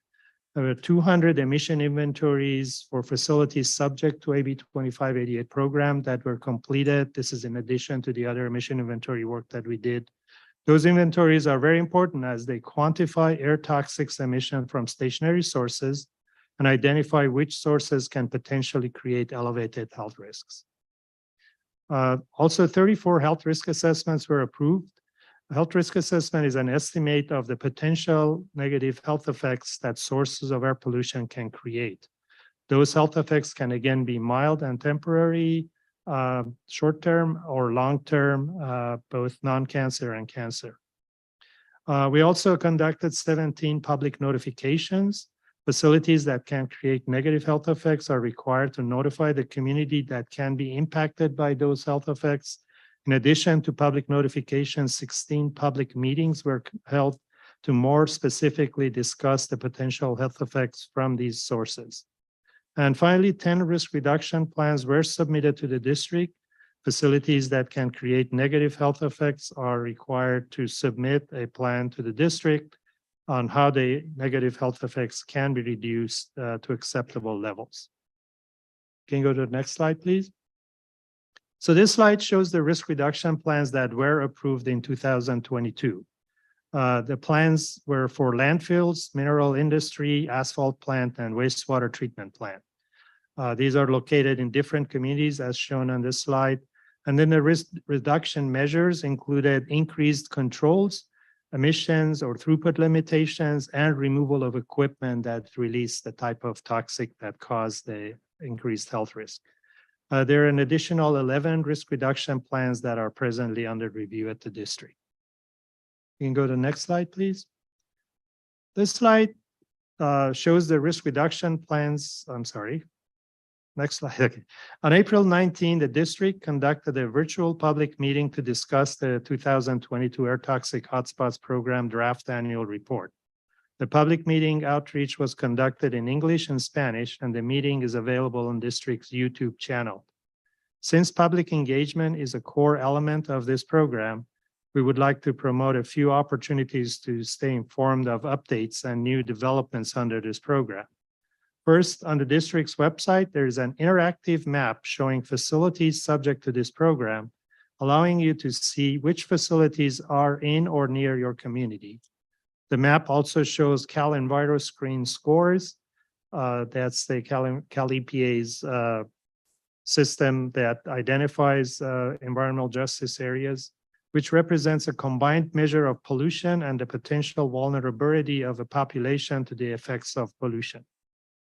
There were 200 emission inventories for facilities subject to AB 2588 program that were completed. This is in addition to the other emission inventory work that we did. Those inventories are very important as they quantify air toxics emission from stationary sources and identify which sources can potentially create elevated health risks. Also, 34 health risk assessments were approved. A health risk assessment is an estimate of the potential negative health effects that sources of air pollution can create. Those health effects can again be mild and temporary, short-term or long-term, both non-cancer and cancer. We also conducted 17 public notifications. Facilities that can create negative health effects are required to notify the community that can be impacted by those health effects. In addition to public notifications, 16 public meetings were held to more specifically discuss the potential health effects from these sources. And finally, 10 risk reduction plans were submitted to the district. Facilities that can create negative health effects are required to submit a plan to the district on how the negative health effects can be reduced to acceptable levels. Can you go to the next slide, please? So this slide shows the risk reduction plans that were approved in 2022. The plans were for landfills, mineral industry, asphalt plant, and wastewater treatment plant. These are located in different communities as shown on this slide. And then the risk reduction measures included increased controls, emissions or throughput limitations, and removal of equipment that release the type of toxic that cause the increased health risk. There are an additional 11 risk reduction plans that are presently under review at the district. You can go to the next slide, please. This slide shows the risk reduction plans. I'm sorry. Next slide. Okay. On April 19, the district conducted a virtual public meeting to discuss the 2022 Air Toxic Hotspots Program draft annual report. The public meeting outreach was conducted in English and Spanish, and the meeting is available on district's YouTube channel. Since public engagement is a core element of this program, we would like to promote a few opportunities to stay informed of updates and new developments under this program. First, on the district's website, there is an interactive map showing facilities subject to this program, allowing you to see which facilities are in or near your community. The map also shows Cal EnviroScreen scores. That's the Cal EPA's system that identifies environmental justice areas, which represents a combined measure of pollution and the potential vulnerability of a population to the effects of pollution.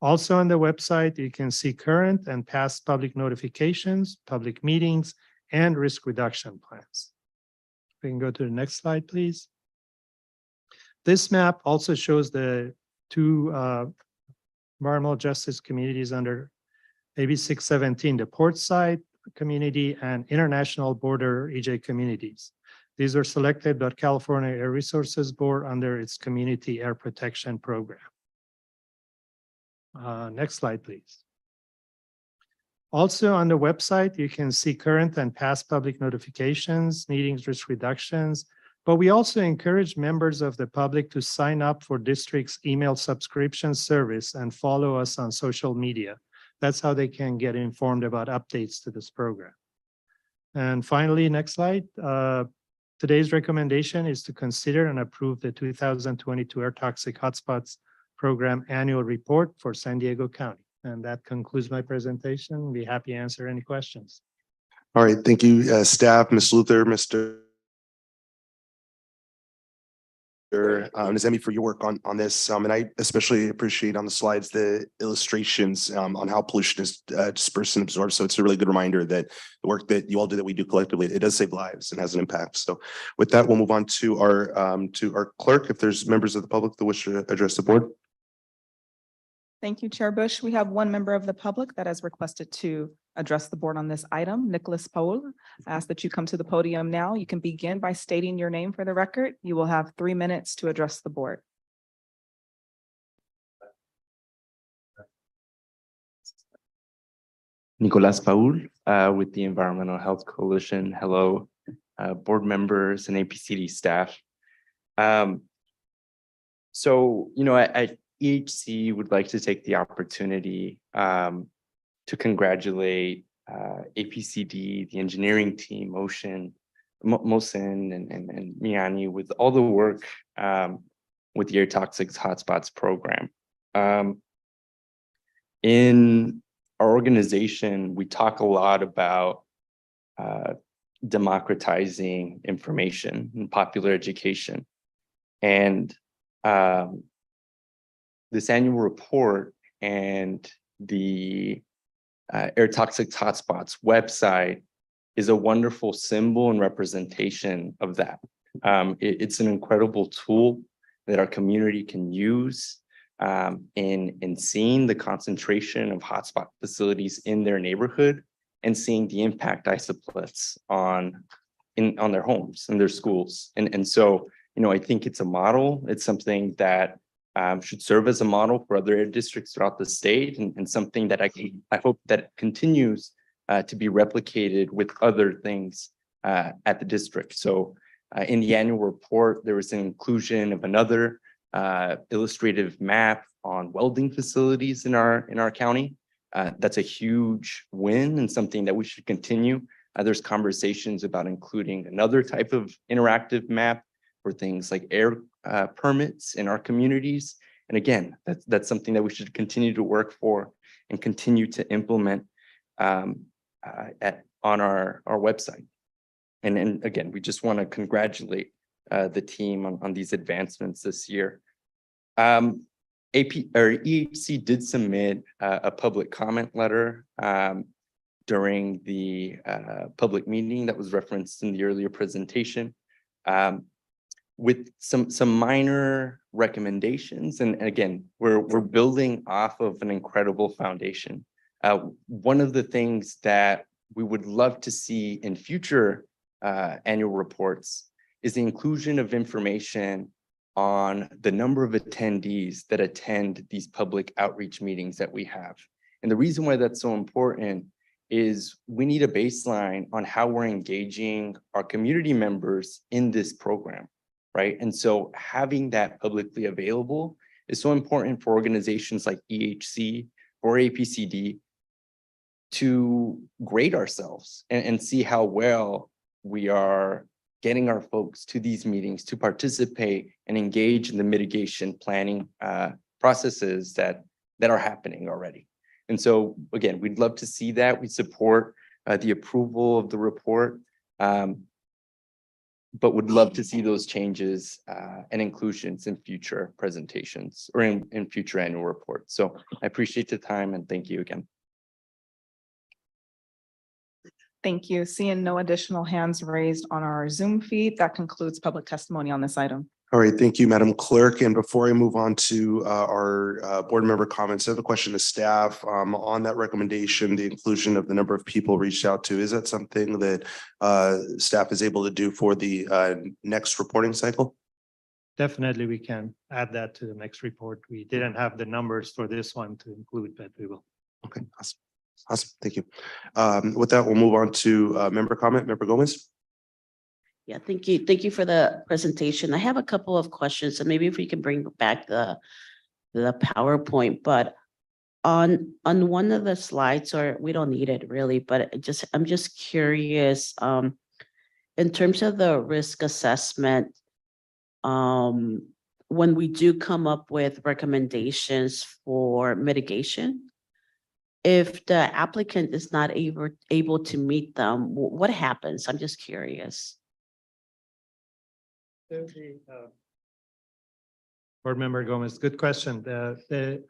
Also on the website, you can see current and past public notifications, public meetings, and risk reduction plans. We can go to the next slide, please. This map also shows the two environmental justice communities under AB 617, the Portside community and International Border EJ communities. These are selected by California Air Resources Board under its Community Air Protection Program. Next slide, please. Also on the website, you can see current and past public notifications, meetings, risk reductions, But we also encourage members of the public to sign up for district's email subscription service and follow us on social media. That's how they can get informed about updates to this program. And finally, next slide. Today's recommendation is to consider and approve the 2022 Air Toxic Hotspots Program Annual Report for San Diego County. And that concludes my presentation. Be happy to answer any questions. All right, thank you, staff, Ms. Luther, Mr. Ms. Emmy, for your work on this. And I especially appreciate on the slides the illustrations on how pollution is dispersed and absorbed. So it's a really good reminder that the work that you all do, that we do collectively, it does save lives and has an impact. So with that, we'll move on to our clerk. If there's members of the public that wish to address the board. Thank you, Chair Bush. We have one member of the public that has requested to address the board on this item, Nicholas Paul. I ask that you come to the podium now. You can begin by stating your name for the record. You will have 3 minutes to address the board. Nicolas Paul with the Environmental Health Coalition. Hello, board members and APCD staff. So, you know, I EHC would like to take the opportunity to congratulate APCD, the engineering team, Mohsen and Miani with all the work with the Air Toxics Hotspots program. In our organization, we talk a lot about democratizing information and popular education. And this annual report and the Air Toxics Hotspots website is a wonderful symbol and representation of that. It's an incredible tool that our community can use in seeing the concentration of hotspot facilities in their neighborhood and seeing the impact isolates on their homes and their schools. And so, you know, I think it's a model. It's something that should serve as a model for other districts throughout the state, and something that I hope that continues to be replicated with other things at the district. So in the annual report, there was an inclusion of another illustrative map on welding facilities in our county. That's a huge win and something that we should continue. There's conversations about including another type of interactive map for things like air permits in our communities. And again, that's something that we should continue to work for and continue to implement on our website. And again, we just want to congratulate the team on these advancements this year. EHC did submit a public comment letter during the public meeting that was referenced in the earlier presentation, with some minor recommendations. And again, we're building off of an incredible foundation. One of the things that we would love to see in future annual reports is the inclusion of information on the number of attendees that attend these public outreach meetings that we have. And the reason why that's so important is we need a baseline on how we're engaging our community members in this program, right? And so having that publicly available is so important for organizations like EHC or APCD to grade ourselves and see how well we are getting our folks to these meetings to participate and engage in the mitigation planning processes that are happening already. And so again, we'd love to see that. We support the approval of the report, but would love to see those changes and inclusions in future presentations or in future annual reports. So I appreciate the time and thank you again. Thank you. Seeing no additional hands raised on our Zoom feed, that concludes public testimony on this item. All right, thank you, Madam Clerk. And before I move on to our board member comments, I have a question to staff on that recommendation, the inclusion of the number of people reached out to. Is that something that staff is able to do for the next reporting cycle? Definitely, we can add that to the next report. We didn't have the numbers for this one to include, but we will. Okay, awesome. Awesome, thank you. With that, we'll move on to member comment, Member Gomez. Yeah, thank you. Thank you for the presentation. I have a couple of questions, and maybe if we can bring back the PowerPoint, but on one of the slides, or we don't need it really, but I'm just curious, in terms of the risk assessment, when we do come up with recommendations for mitigation, if the applicant is not able to meet them, what happens? I'm just curious. Board Member Gomez, good question. The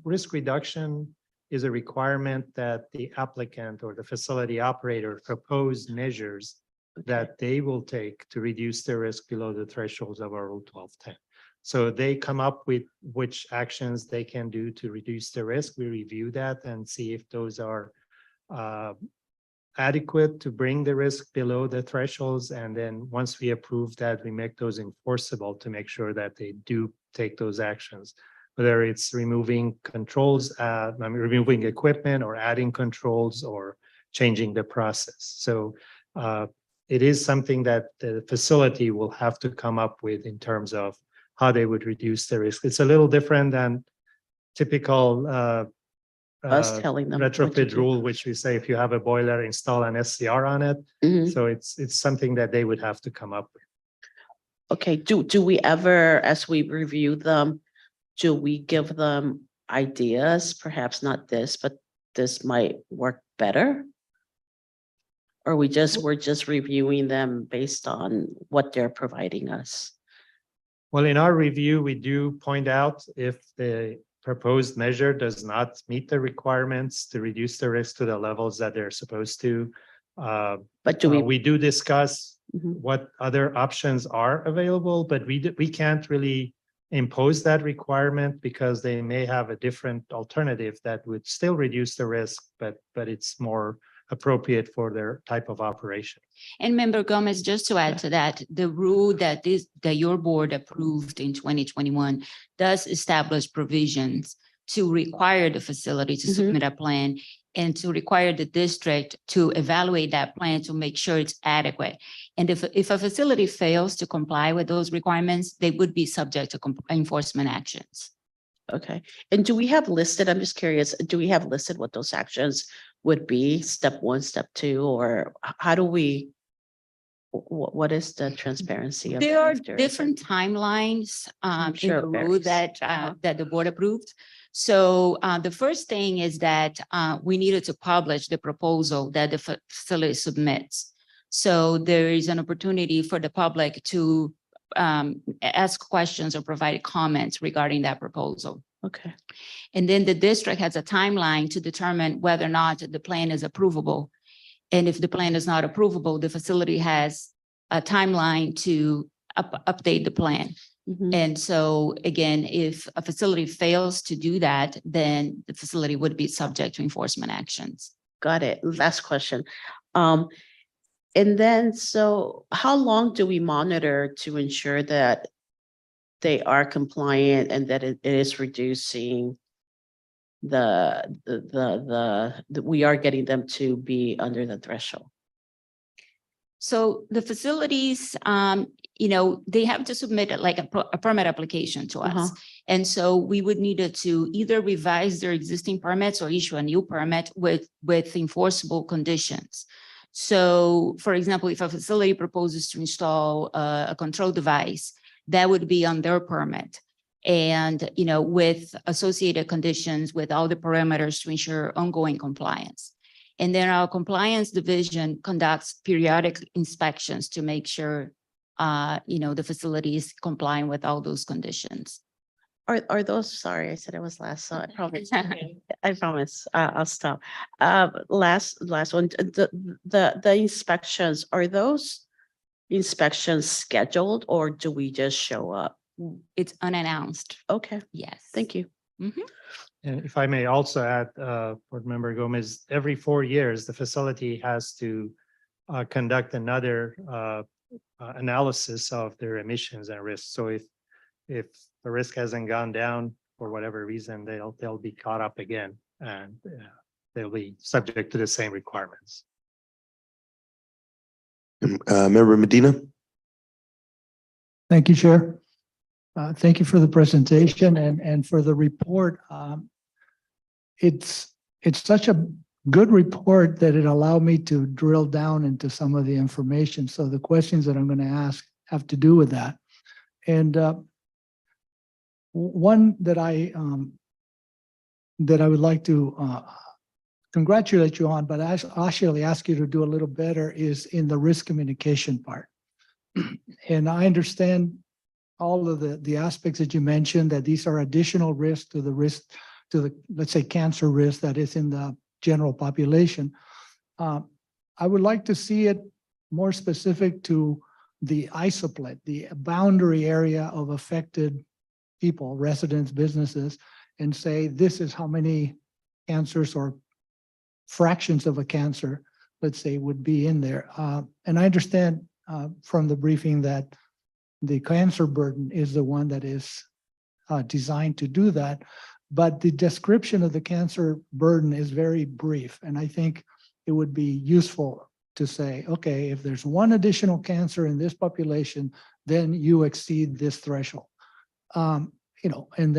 risk reduction is a requirement that the applicant or the facility operator propose measures that they will take to reduce their risk below the thresholds of our Rule 1210. So they come up with which actions they can do to reduce the risk. We review that and see if those are adequate to bring the risk below the thresholds. And then once we approve that, we make those enforceable to make sure that they do take those actions, whether it's removing controls, removing equipment or adding controls or changing the process. So it is something that the facility will have to come up with in terms of how they would reduce the risk. It's a little different than typical Us telling them what to retrofit do. rule, which we say if you have a boiler, install an SCR on it. Mhm. So it's something that they would have to come up with. Okay, do we ever, as we review them, do we give them ideas? Perhaps not this, but this might work better? Or we're just reviewing them based on what they're providing us? Well, in our review, we do point out if the proposed measure does not meet the requirements to reduce the risk to the levels that they're supposed to. But do we do discuss Mhm. what other options are available, but we can't really impose that requirement because they may have a different alternative that would still reduce the risk, but it's more appropriate for their type of operation. And Member Gomez, just to add to that, the rule that your board approved in 2021 does establish provisions to require the facility to submit a plan and to require the district to evaluate that plan to make sure it's adequate. And if a facility fails to comply with those requirements, they would be subject to enforcement actions. Okay, and do we have listed, I'm just curious, do we have listed what those actions would be? Step 1, step 2, or how do we, what is the transparency of? There are if there is different timelines in sure the it rule varies. that the board approved. So the first thing is that we needed to publish the proposal that the facility submits. So there is an opportunity for the public to ask questions or provide comments regarding that proposal. Okay. And then the district has a timeline to determine whether or not the plan is approvable. And if the plan is not approvable, the facility has a timeline to update the plan. And so again, if a facility fails to do that, then the facility would be subject to enforcement actions. Got it. Last question. And then, so how long do we monitor to ensure that they are compliant and that it is reducing we are getting them to be under the threshold? So the facilities, they have to submit like a permit application to us. And so we would need to either revise their existing permits or issue a new permit with enforceable conditions. So for example, if a facility proposes to install a control device, that would be on their permit. And, with associated conditions with all the parameters to ensure ongoing compliance. And then our compliance division conducts periodic inspections to make sure, the facility is complying with all those conditions. Are those, sorry, I said it was last, so I promise. I promise, I'll stop. Last one, the inspections, are those inspections scheduled or do we just show up? It's unannounced. Okay. Yes. Thank you. And if I may also add, Board Member Gomez, every 4 years, the facility has to conduct another analysis of their emissions and risks. So if the risk hasn't gone down for whatever reason, they'll be caught up again and they'll be subject to the same requirements. Member Medina? Thank you, Chair. Thank you for the presentation and for the report. It's such a good report that it allowed me to drill down into some of the information. So the questions that I'm going to ask have to do with that. And one that I would like to congratulate you on, but I actually ask you to do a little better is in the risk communication part. And I understand all of the aspects that you mentioned, that these are additional risks to the risk to the, let's say, cancer risk that is in the general population. I would like to see it more specific to the isoplet, the boundary area of affected people, residents, businesses, and say this is how many cancers or fractions of a cancer, let's say, would be in there. And I understand from the briefing that the cancer burden is the one that is designed to do that. But the description of the cancer burden is very brief. And I think it would be useful to say, okay, if there's one additional cancer in this population, then you exceed this threshold. You know, and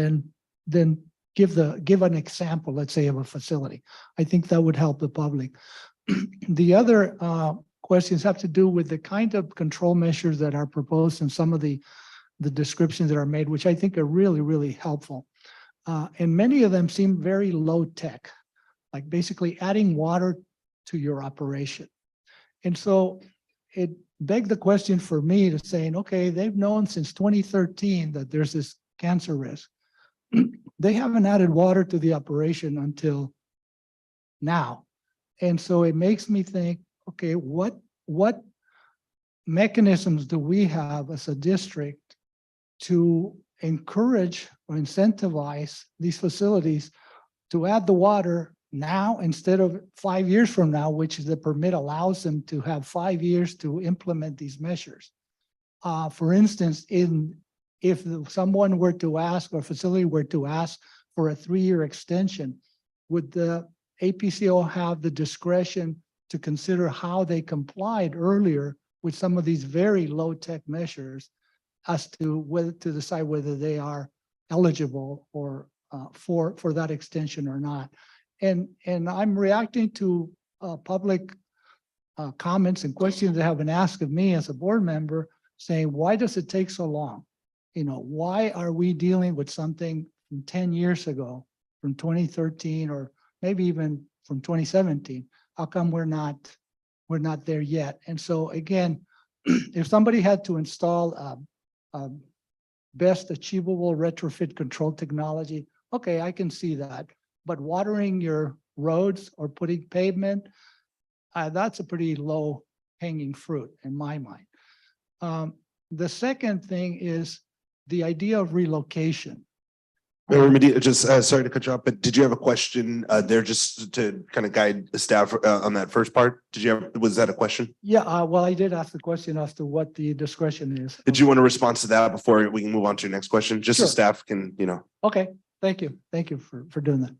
then give an example, let's say, of a facility. I think that would help the public. The other questions have to do with the kind of control measures that are proposed and some of the descriptions that are made, which I think are really, really helpful. And many of them seem very low tech, like basically adding water to your operation. And so it begged the question for me to saying, okay, they've known since 2013 that there's this cancer risk. They haven't added water to the operation until now. And so it makes me think, okay, what mechanisms do we have as a district to encourage or incentivize these facilities to add the water now instead of 5 years from now, which the permit allows them to have 5 years to implement these measures? For instance, if someone were to ask, or a facility were to ask for a 3-year extension, would the APCO have the discretion to consider how they complied earlier with some of these very low-tech measures as to whether to decide whether they are eligible or for that extension or not? And I'm reacting to public comments and questions that have been asked of me as a board member, saying, why does it take so long? You know, why are we dealing with something from 10 years ago, from 2013, or maybe even from 2017? How come we're not there yet? And so again, if somebody had to install a best achievable retrofit control technology, okay, I can see that. But watering your roads or putting pavement, that's a pretty low hanging fruit in my mind. The second thing is the idea of relocation. Just sorry to cut you off, but did you have a question there just to kind of guide the staff on that first part? Was that a question? Yeah, well, I did ask the question as to what the discretion is. Did you want to respond to that before we can move on to your next question? Just so Sure. staff can, you know. Okay, thank you. Thank you for doing that.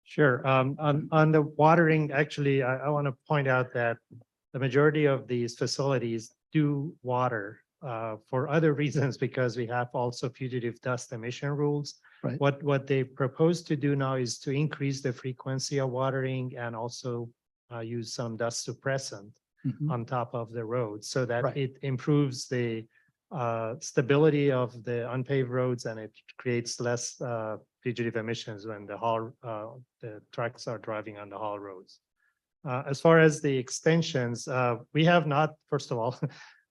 Sure. On the watering, actually, I want to point out that the majority of these facilities do water for other reasons, because we have also fugitive dust emission rules. Right. What they propose to do now is to increase the frequency of watering and also use some dust suppressant on top of the road, so that Right. it improves the stability of the unpaved roads, and it creates less fugitive emissions when the trucks are driving on the haul roads. As far as the extensions, we have not, first of all,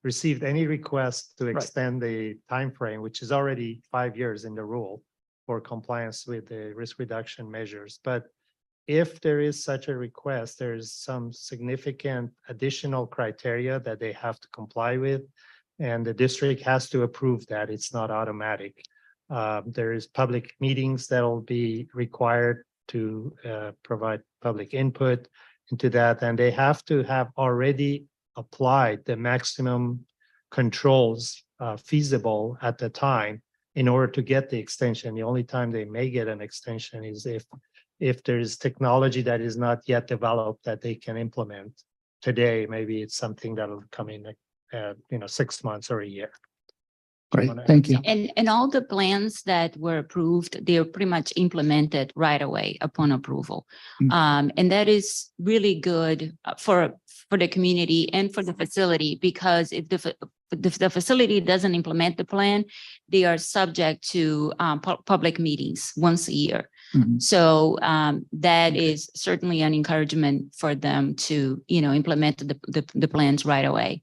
received any request to extend the time frame, which is already 5 years in the rule for compliance with the risk reduction measures. But if there is such a request, there's some significant additional criteria that they have to comply with, and the district has to approve that. It's not automatic. There is public meetings that will be required to provide public input into that, and they have to have already applied the maximum controls feasible at the time in order to get the extension. The only time they may get an extension is if there is technology that is not yet developed that they can implement today. Maybe it's something that'll come in 6 months or a year. Great, thank you. And all the plans that were approved, they are pretty much implemented right away upon approval. And that is really good for the community and for the facility, because if the facility doesn't implement the plan, they are subject to public meetings once a year. So that is certainly an encouragement for them to, implement the plans right away.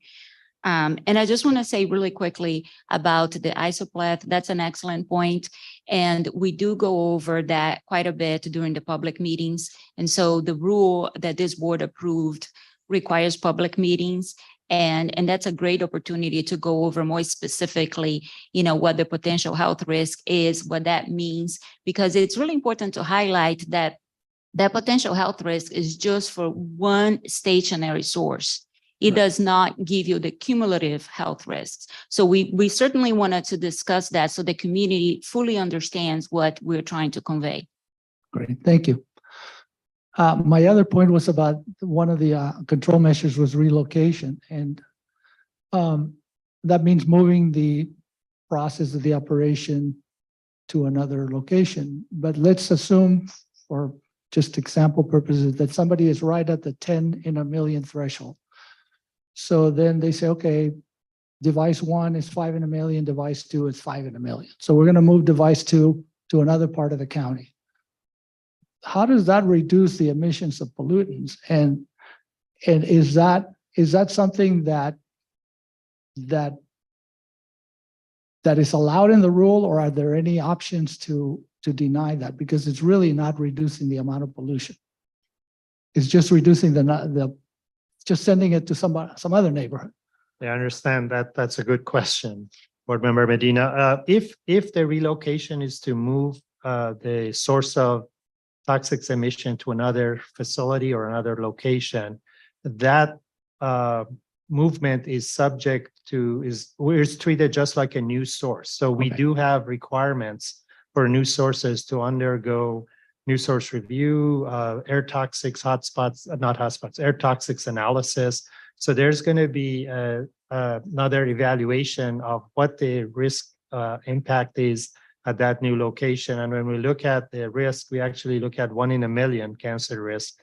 And I just want to say really quickly about the isoplath. That's an excellent point. And we do go over that quite a bit during the public meetings. And so the rule that this board approved requires public meetings. And that's a great opportunity to go over more specifically, what the potential health risk is, what that means, because it's really important to highlight that that potential health risk is just for one stationary source. It does not give you the cumulative health risks. So we certainly wanted to discuss that so the community fully understands what we're trying to convey. Great, thank you. My other point was about one of the control measures was relocation, and that means moving the process of the operation to another location. But let's assume, for just example purposes, that somebody is right at the 10 in a million threshold. So then they say, okay, device 1 is 5 in a million, device 2 is 5 in a million. So we're going to move device 2 to another part of the county. How does that reduce the emissions of pollutants? And is that something that is allowed in the rule, or are there any options to deny that? Because it's really not reducing the amount of pollution. It's just reducing just sending it to some other neighborhood. I understand that. That's a good question, Board Member Medina. If the relocation is to move the source of toxic emission to another facility or another location, that movement is subject to, is treated just like a new source. So we do have requirements for new sources to undergo new source review, air toxics, air toxics analysis. So there's going to be another evaluation of what the risk impact is at that new location. And when we look at the risk, we actually look at 1 in a million cancer risk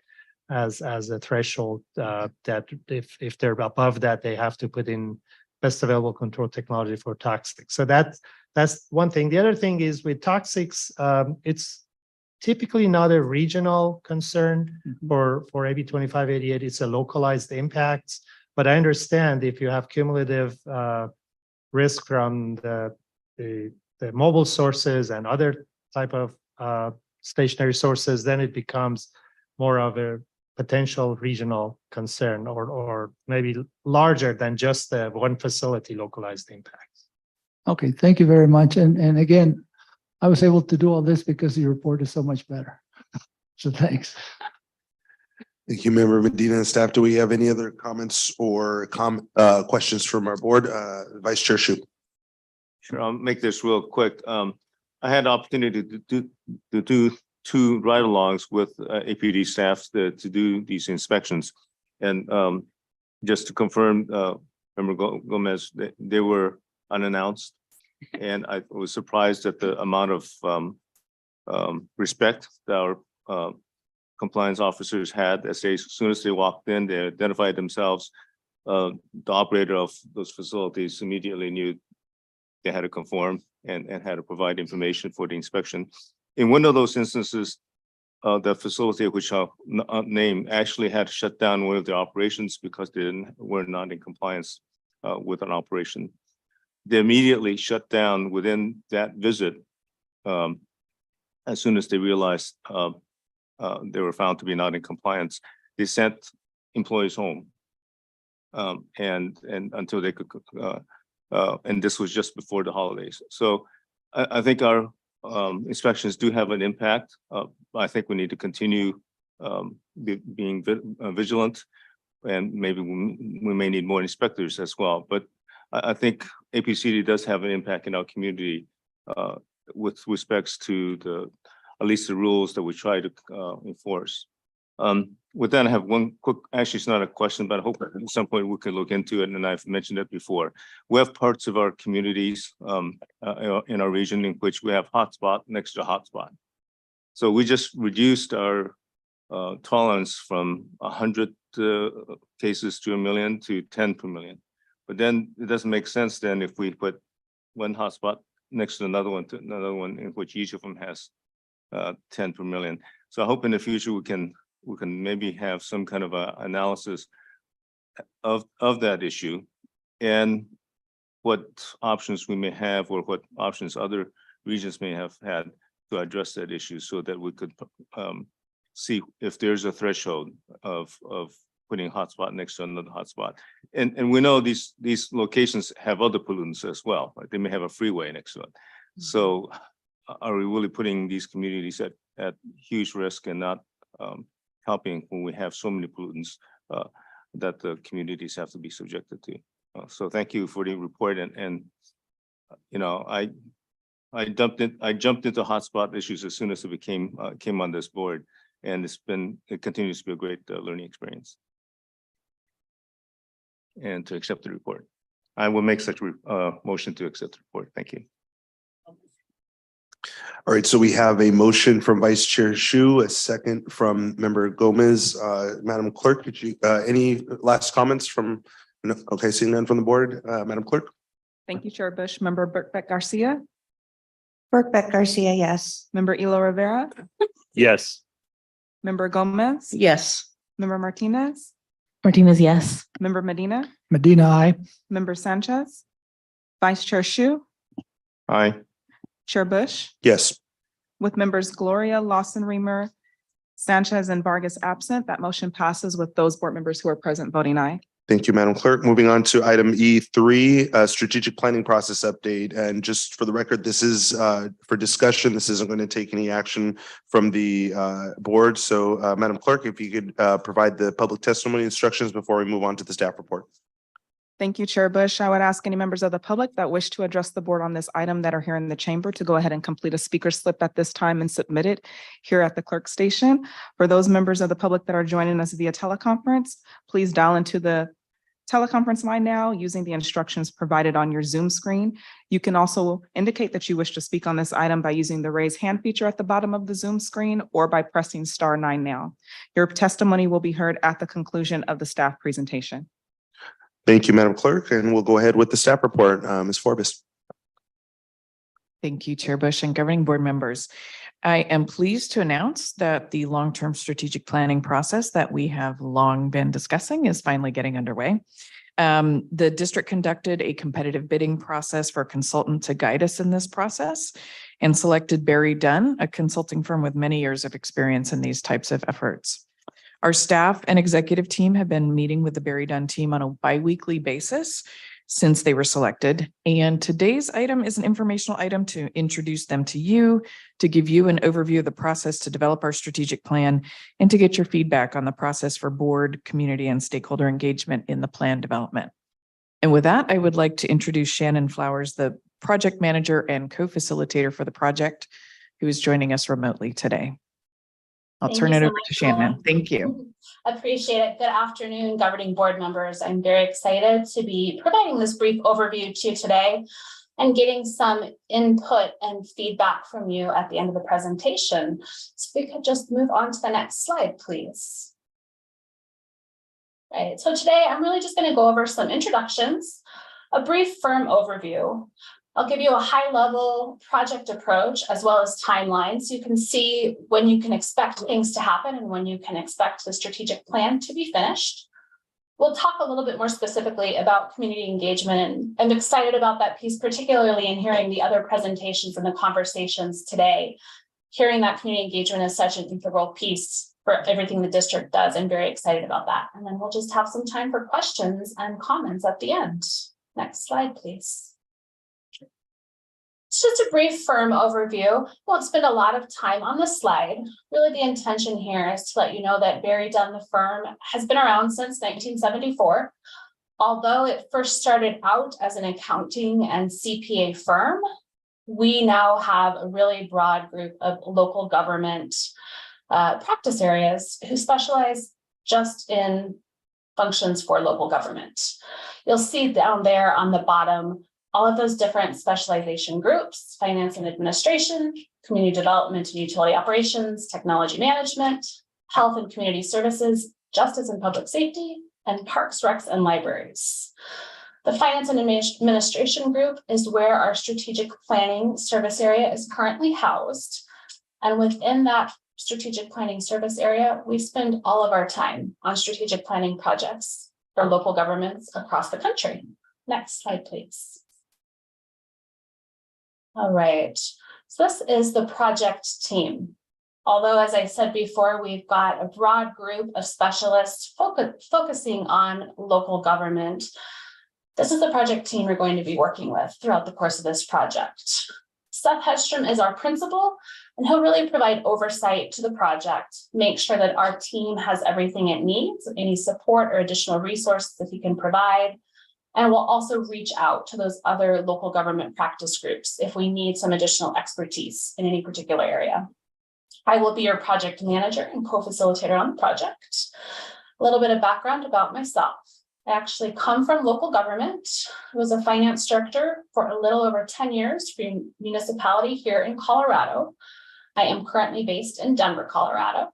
as a threshold that if they're above that, they have to put in best available control technology for toxics. So that's one thing. The other thing is with toxics, it's typically not a regional concern. For AB 2588, it's a localized impact. But I understand if you have cumulative risk from the mobile sources and other type of stationary sources, then it becomes more of a potential regional concern, or maybe larger than just the one facility localized impacts. Okay, thank you very much. And again, I was able to do all this because your report is so much better. So thanks. Thank you, Member Medina and staff. Do we have any other comments or questions from our board? Vice Chair Shu. Sure, I'll make this real quick. I had the opportunity to do 2 ride-alongs with APD staff to do these inspections. And just to confirm, Member Gomez, they were unannounced. And I was surprised at the amount of respect that our compliance officers had. As soon as they walked in, they identified themselves. The operator of those facilities immediately knew they had to conform and had to provide information for the inspection. In one of those instances, the facility, which I'll name, actually had to shut down one of their operations because they were not in compliance with an operation. They immediately shut down within that visit as soon as they realized they were found to be not in compliance. They sent employees home, and until they could. And this was just before the holidays. So I think our inspections do have an impact. I think we need to continue being vigilant, and maybe we may need more inspectors as well. But I think APCD does have an impact in our community with respects to at least the rules that we try to enforce. With that, I have one quick, actually, it's not a question, but I hope at some point we could look into it, and I've mentioned it before. We have parts of our communities in our region in which we have hotspot next to hotspot. So we just reduced our tolerance from 100 cases to 1 million to 10 per million. But then it doesn't make sense then if we put one hotspot next to another one in which each of them has 10 per million. So I hope in the future we can maybe have some kind of a analysis of that issue and what options we may have or what options other regions may have had to address that issue so that we could see if there's a threshold of putting hotspot next to another hotspot. And we know these locations have other pollutants as well. Like they may have a freeway next to it. So are we really putting these communities at huge risk and not helping when we have so many pollutants that the communities have to be subjected to? So thank you for the report. And you know, I jumped into hotspot issues as soon as it came on this board, and it continues to be a great learning experience. And to accept the report, I will make such a motion to accept the report. Thank you. All right, so we have a motion from Vice Chair Shu, a second from Member Gomez. Madam Clerk, could you any last comments from? No, okay, seeing none from the board, Madam Clerk. Thank you, Chair Bush. Member Birkbeck Garcia, Birkbeck Garcia, yes. Member Elo Rivera, Yes. Member Gomez, Yes. Member Martinez, Martinez, yes. Member Medina, Medina, aye. Member Sanchez, Vice Chair Shu, Aye. Chair Bush, Yes. with members Gloria, Lawson, Reamer, Sanchez, and Vargas absent, that motion passes with those board members who are present voting aye. Thank you, Madam Clerk. Moving on to item E3, strategic planning process update. And just for the record, this is for discussion. This isn't going to take any action from the board. So Madam Clerk, if you could provide the public testimony instructions before we move on to the staff report. Thank you, Chair Bush. I would ask any members of the public that wish to address the board on this item that are here in the chamber to go ahead and complete a speaker slip at this time and submit it here at the clerk station. For those members of the public that are joining us via teleconference, please dial into the teleconference line now using the instructions provided on your Zoom screen. You can also indicate that you wish to speak on this item by using the raise hand feature at the bottom of the Zoom screen or by pressing *9 now. Your testimony will be heard at the conclusion of the staff presentation. Thank you, Madam Clerk, and we'll go ahead with the staff report. Ms. Forbes. Thank you, Chair Bush and governing board members. I am pleased to announce that the long-term strategic planning process that we have long been discussing is finally getting underway. The district conducted a competitive bidding process for a consultant to guide us in this process and selected Barry Dunn, a consulting firm with many years of experience in these types of efforts. Our staff and executive team have been meeting with the Barry Dunn team on a biweekly basis since they were selected. And today's item is an informational item to introduce them to you, to give you an overview of the process to develop our strategic plan, and to get your feedback on the process for board, community, and stakeholder engagement in the plan development. And with that, I would like to introduce Shannon Flowers, the project manager and co-facilitator for the project, who is joining us remotely today. I'll turn it over to Shannon. Thank you. Appreciate it. Good afternoon, governing board members. I'm very excited to be providing this brief overview to you today and getting some input and feedback from you at the end of the presentation. So we could just move on to the next slide, please. Right, so today I'm really just going to go over some introductions, a brief firm overview. I'll give you a high-level project approach as well as timelines so you can see when you can expect things to happen and when you can expect the strategic plan to be finished. We'll talk a little bit more specifically about community engagement, and I'm excited about that piece, particularly in hearing the other presentations and the conversations today. Hearing that community engagement is such an integral piece for everything the district does. I'm very excited about that. And then we'll just have some time for questions and comments at the end. Next slide, please. It's just a brief firm overview. Won't spend a lot of time on the slide. Really the intention here is to let you know that Barry Dunn, the firm, has been around since 1974. Although it first started out as an accounting and CPA firm, we now have a really broad group of local government practice areas who specialize just in functions for local government. You'll see down there on the bottom all of those different specialization groups: finance and administration, community development and utility operations, technology management, health and community services, justice and public safety, and parks, recs, and libraries. The finance and administration group is where our strategic planning service area is currently housed. And within that strategic planning service area, we spend all of our time on strategic planning projects for local governments across the country. Next slide, please. All right, so this is the project team. Although, as I said before, we've got a broad group of specialists focusing on local government. This is the project team we're going to be working with throughout the course of this project. Seth Hedstrom is our principal, and he'll really provide oversight to the project, make sure that our team has everything it needs, any support or additional resources that he can provide. And we'll also reach out to those other local government practice groups if we need some additional expertise in any particular area. I will be your project manager and co-facilitator on the project. A little bit of background about myself. I actually come from local government. I was a finance director for a little over 10 years for a municipality here in Colorado. I am currently based in Denver, Colorado.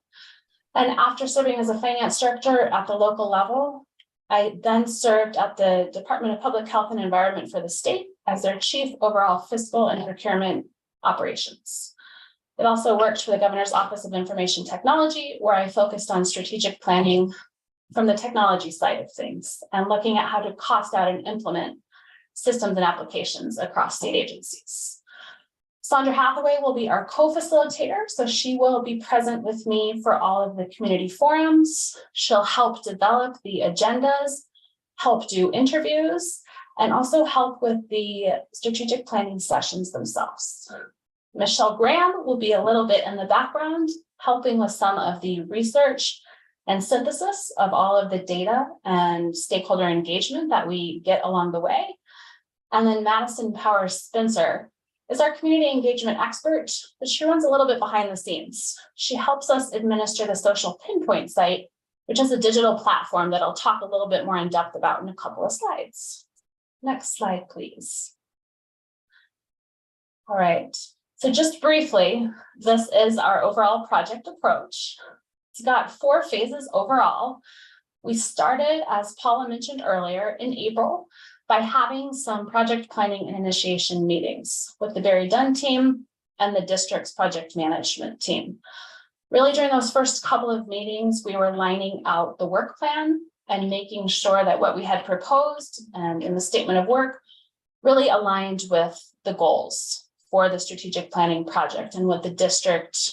And after serving as a finance director at the local level, I then served at the Department of Public Health and Environment for the state as their chief overall fiscal and procurement operations. It also worked for the Governor's Office of Information Technology, where I focused on strategic planning from the technology side of things and looking at how to cost out and implement systems and applications across state agencies. Sandra Hathaway will be our co-facilitator, so she will be present with me for all of the community forums. She'll help develop the agendas, help do interviews, and also help with the strategic planning sessions themselves. Michelle Graham will be a little bit in the background, helping with some of the research and synthesis of all of the data and stakeholder engagement that we get along the way. And then Madison Powers Spencer is our community engagement expert, but she runs a little bit behind the scenes. She helps us administer the Social Pinpoint site, which is a digital platform that I'll talk a little bit more in depth about in a couple of slides. Next slide, please. All right, so just briefly, this is our overall project approach. It's got 4 phases overall. We started, as Paula mentioned earlier, in April by having some project planning and initiation meetings with the Barry Dunn team and the district's project management team. Really, during those first couple of meetings, we were lining out the work plan and making sure that what we had proposed and in the statement of work really aligned with the goals for the strategic planning project and what the district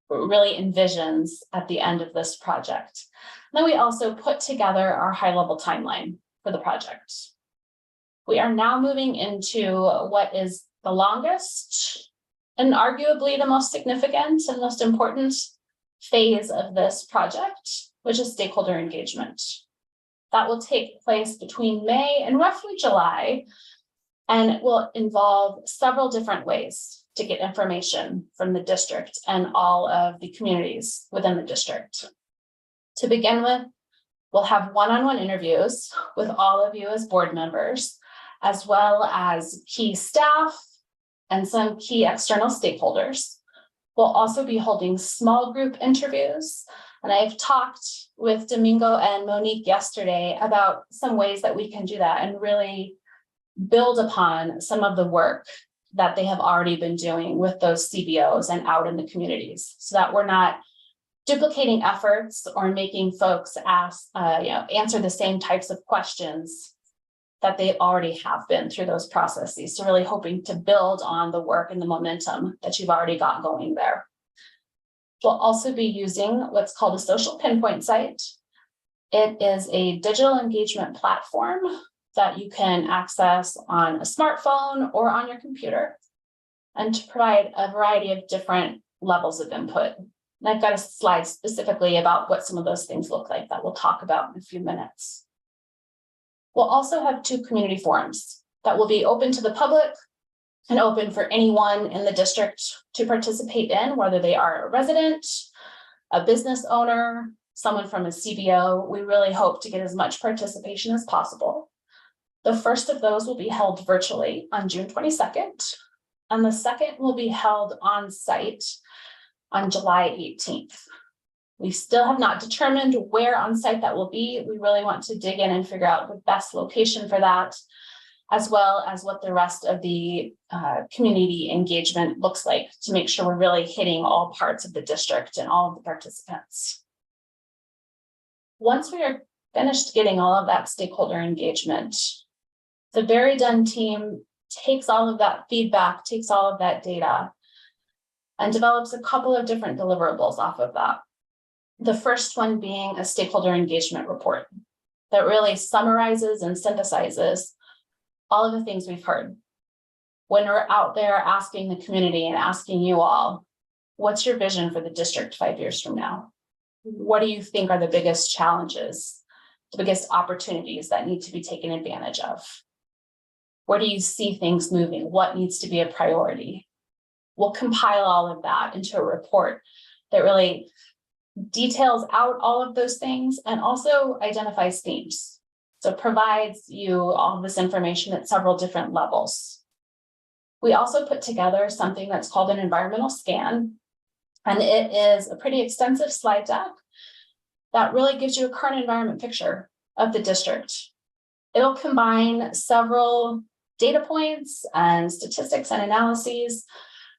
really envisions at the end of this project. And then we also put together our high-level timeline for the project. We are now moving into what is the longest and arguably the most significant and most important phase of this project, which is stakeholder engagement. That will take place between May and roughly July, and it will involve several different ways to get information from the district and all of the communities within the district. To begin with, we'll have one-on-one interviews with all of you as board members, as well as key staff and some key external stakeholders. We'll also be holding small group interviews. And I've talked with Domingo and Monique yesterday about some ways that we can do that and really build upon some of the work that they have already been doing with those CBOs and out in the communities, so that we're not duplicating efforts or making folks answer the same types of questions that they already have been through those processes. So really hoping to build on the work and the momentum that you've already got going there. We'll also be using what's called a Social Pinpoint site. It is a digital engagement platform that you can access on a smartphone or on your computer, and to provide a variety of different levels of input. And I've got a slide specifically about what some of those things look like that we'll talk about in a few minutes. We'll also have 2 community forums that will be open to the public and open for anyone in the district to participate in, whether they are a resident, a business owner, someone from a CBO. We really hope to get as much participation as possible. The first of those will be held virtually on June 22nd, and the second will be held on site on July 18th. We still have not determined where on site that will be. We really want to dig in and figure out the best location for that, as well as what the rest of the community engagement looks like to make sure we're really hitting all parts of the district and all of the participants. Once we are finished getting all of that stakeholder engagement, the Very Done team takes all of that feedback, takes all of that data, and develops a couple of different deliverables off of that. The first one being a stakeholder engagement report that really summarizes and synthesizes all of the things we've heard. When we're out there asking the community and asking you all, what's your vision for the district 5 years from now? What do you think are the biggest challenges, the biggest opportunities that need to be taken advantage of? Where do you see things moving? What needs to be a priority? We'll compile all of that into a report that really details out all of those things and also identifies themes. So it provides you all of this information at several different levels. We also put together something that's called an environmental scan, and it is a pretty extensive slide deck that really gives you a current environment picture of the district. It'll combine several data points and statistics and analyses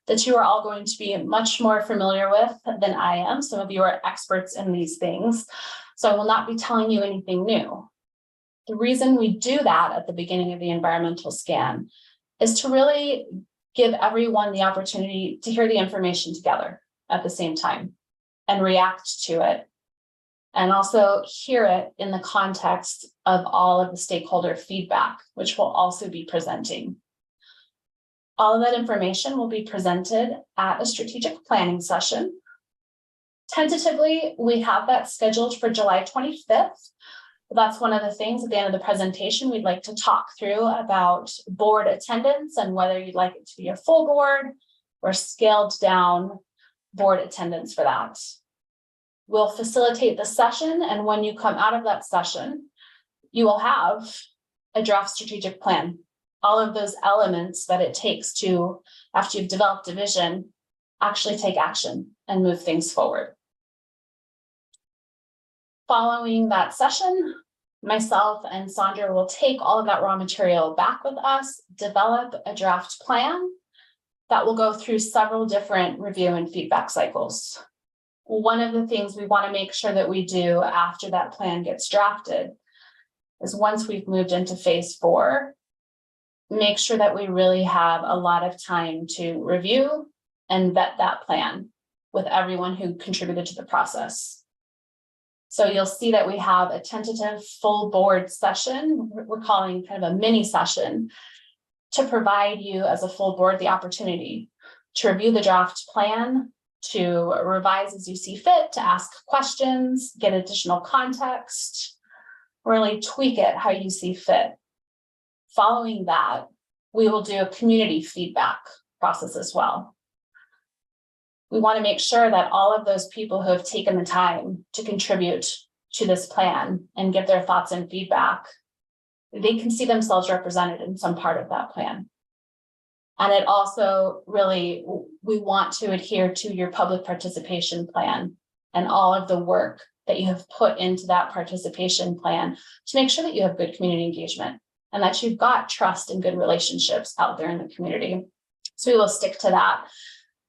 that you are all going to be much more familiar with than I am. Some of you are experts in these things, so I will not be telling you anything new. The reason we do that at the beginning of the environmental scan is to really give everyone the opportunity to hear the information together at the same time and react to it, and also hear it in the context of all of the stakeholder feedback, which we'll also be presenting. All of that information will be presented at a strategic planning session. Tentatively, we have that scheduled for July 25th. That's one of the things at the end of the presentation we'd like to talk through about board attendance and whether you'd like it to be a full board or scaled down board attendance for that. We'll facilitate the session, and when you come out of that session, you will have a draft strategic plan. All of those elements that it takes to, after you've developed a vision, actually take action and move things forward. Following that session, myself and Sandra will take all of that raw material back with us, develop a draft plan that will go through several different review and feedback cycles. One of the things we want to make sure that we do after that plan gets drafted is once we've moved into phase 4, make sure that we really have a lot of time to review and vet that plan with everyone who contributed to the process. So you'll see that we have a tentative full board session. We're calling kind of a mini session to provide you as a full board the opportunity to review the draft plan, to revise as you see fit, to ask questions, get additional context, really tweak it how you see fit. Following that, we will do a community feedback process as well. We want to make sure that all of those people who have taken the time to contribute to this plan and give their thoughts and feedback, they can see themselves represented in some part of that plan. And it also really, we want to adhere to your public participation plan and all of the work that you have put into that participation plan to make sure that you have good community engagement and that you've got trust and good relationships out there in the community. So we will stick to that.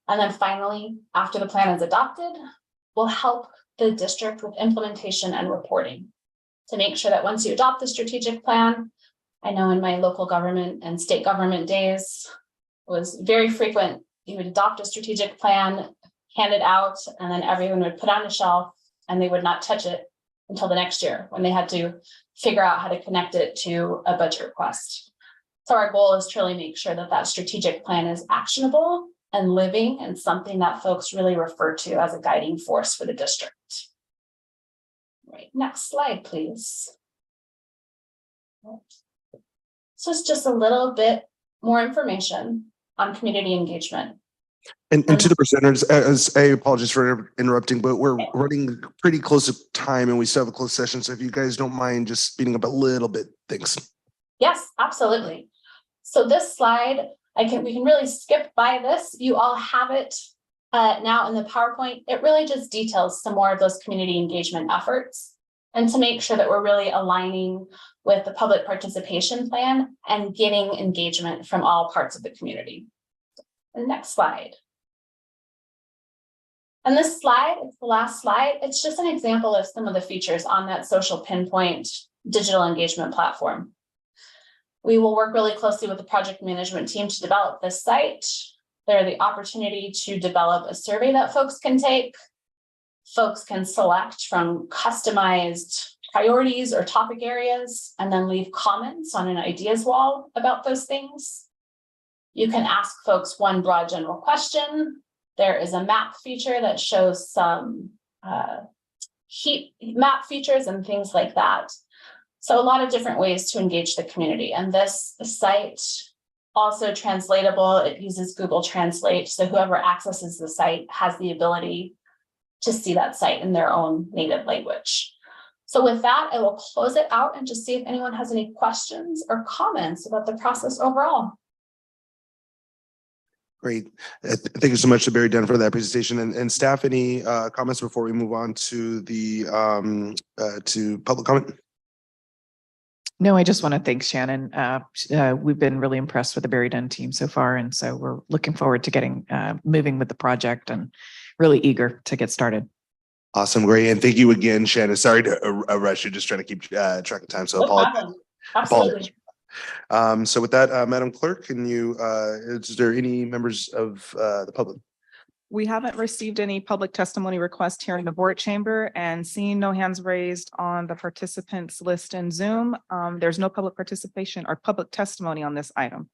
And then finally, after the plan is adopted, we'll help the district with implementation and reporting to make sure that once you adopt the strategic plan, I know in my local government and state government days, it was very frequent. You would adopt a strategic plan, hand it out, and then everyone would put on a shelf and they would not touch it until the next year when they had to figure out how to connect it to a budget request. So our goal is to really make sure that that strategic plan is actionable and living and something that folks really refer to as a guiding force for the district. Right, next slide, please. So it's just a little bit more information on community engagement. And to the presenters, as I apologize for interrupting, but we're running pretty close to time and we still have a closed session. So if you guys don't mind just speeding up a little bit, thanks. Yes, absolutely. So this slide, we can really skip by this. You all have it now in the PowerPoint. It really just details some more of those community engagement efforts and to make sure that we're really aligning with the public participation plan and getting engagement from all parts of the community. The next slide. And this slide, it's the last slide. It's just an example of some of the features on that social pinpoint digital engagement platform. We will work really closely with the project management team to develop this site. There are the opportunity to develop a survey that folks can take. Folks can select from customized priorities or topic areas and then leave comments on an ideas wall about those things. You can ask folks one broad general question. There is a map feature that shows some heat map features and things like that. So a lot of different ways to engage the community. And this site also translatable. It uses Google Translate. So whoever accesses the site has the ability to see that site in their own native language. So with that, I will close it out and just see if anyone has any questions or comments about the process overall. Great. Thank you so much to Barry Dunn for that presentation. And staff, any comments before we move on to the to public comment? No, I just want to thank Shannon. We've been really impressed with the Barry Dunn team so far. And so we're looking forward to getting moving with the project and really eager to get started. Awesome. Great. And thank you again, Shannon. Sorry to rush you, just trying to keep track of time. So No problem. Absolutely. So with that, Madam Clerk, can you, is there any members of the public? We haven't received any public testimony request here in the board chamber, and seeing no hands raised on the participants list in Zoom, there's no public participation or public testimony on this item.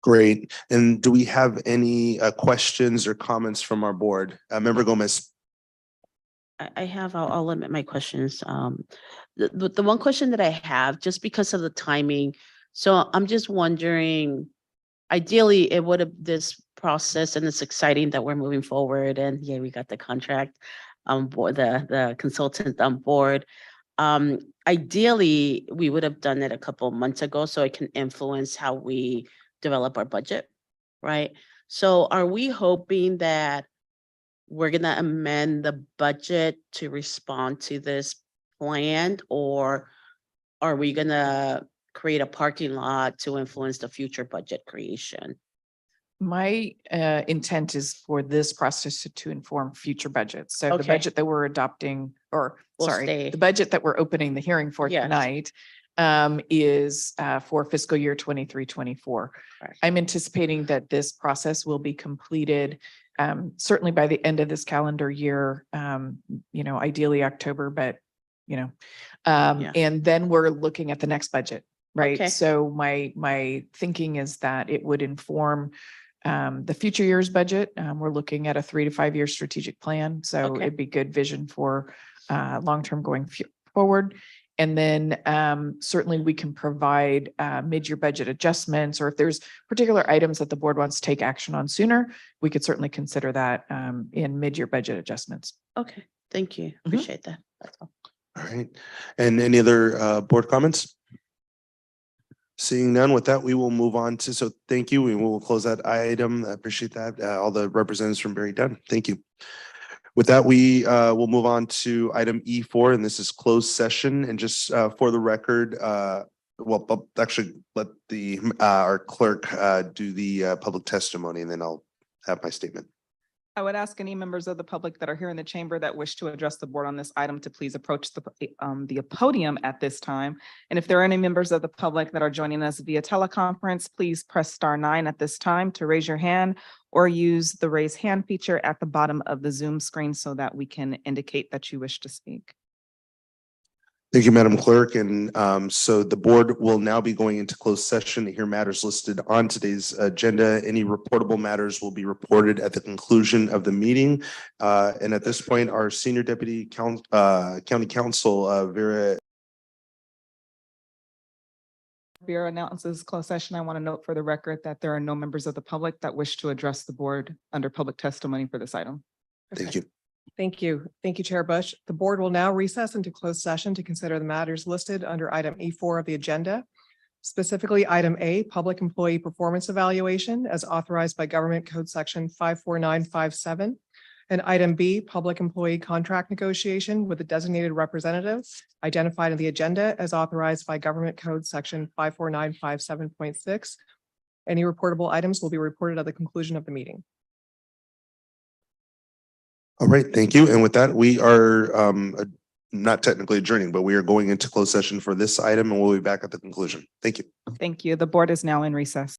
Great. And do we have any questions or comments from our board? Member Gomez. I have, I'll limit my questions. The one question that I have, just because of the timing, so I'm just wondering, ideally, it would have this process, and it's exciting that we're moving forward, and yeah, we got the contract on board, the consultant on board. Ideally, we would have done it a couple of months ago, so it can influence how we develop our budget, right? So are we hoping that we're gonna amend the budget to respond to this plan, or are we gonna create a parking lot to influence the future budget creation? My intent is for this process to inform future budgets. So the Okay. budget that we're adopting, or Will sorry, stay. the budget that we're opening the hearing for Yes. tonight is for fiscal year 23-24. Correct. I'm anticipating that this process will be completed certainly by the end of this calendar year, ideally October, but Yeah. and then we're looking at the next budget, right? Okay. So my thinking is that it would inform the future year's budget. We're looking at a 3 to 5 year strategic plan. So Okay. it'd be good vision for long-term going forward. And then certainly we can provide mid-year budget adjustments, or if there's particular items that the board wants to take action on sooner, we could certainly consider that in mid-year budget adjustments. Okay, thank you. Appreciate that. That's all. All right. And any other board comments? Seeing none, with that, we will move on to, so thank you. We will close that item. I appreciate that. All the representatives from Barry Dunn. Thank you. With that, we will move on to item E4, and this is closed session. And just for the record, well, I'll actually let the our clerk do the public testimony, and then I'll have my statement. I would ask any members of the public that are here in the chamber that wish to address the board on this item to please approach the podium at this time. And if there are any members of the public that are joining us via teleconference, please press *9 at this time to raise your hand, or use the raise hand feature at the bottom of the Zoom screen so that we can indicate that you wish to speak. Thank you, Madam Clerk. And so the board will now be going into closed session to hear matters listed on today's agenda. Any reportable matters will be reported at the conclusion of the meeting. And at this point, our Senior Deputy County Counsel, Vera. Bureau announces closed session, I want to note for the record that there are no members of the public that wish to address the board under public testimony for this item. Thank you. Thank you. Thank you, Chair Bush. The board will now recess into closed session to consider the matters listed under item E4 of the agenda. Specifically, item A, public employee performance evaluation as authorized by Government Code Section 54957. And item B, public employee contract negotiation with a designated representative identified in the agenda as authorized by Government Code Section 54957.6. Any reportable items will be reported at the conclusion of the meeting. All right, thank you. And with that, we are not technically adjourning, but we are going into closed session for this item and we'll be back at the conclusion. Thank you. Thank you. The board is now in recess.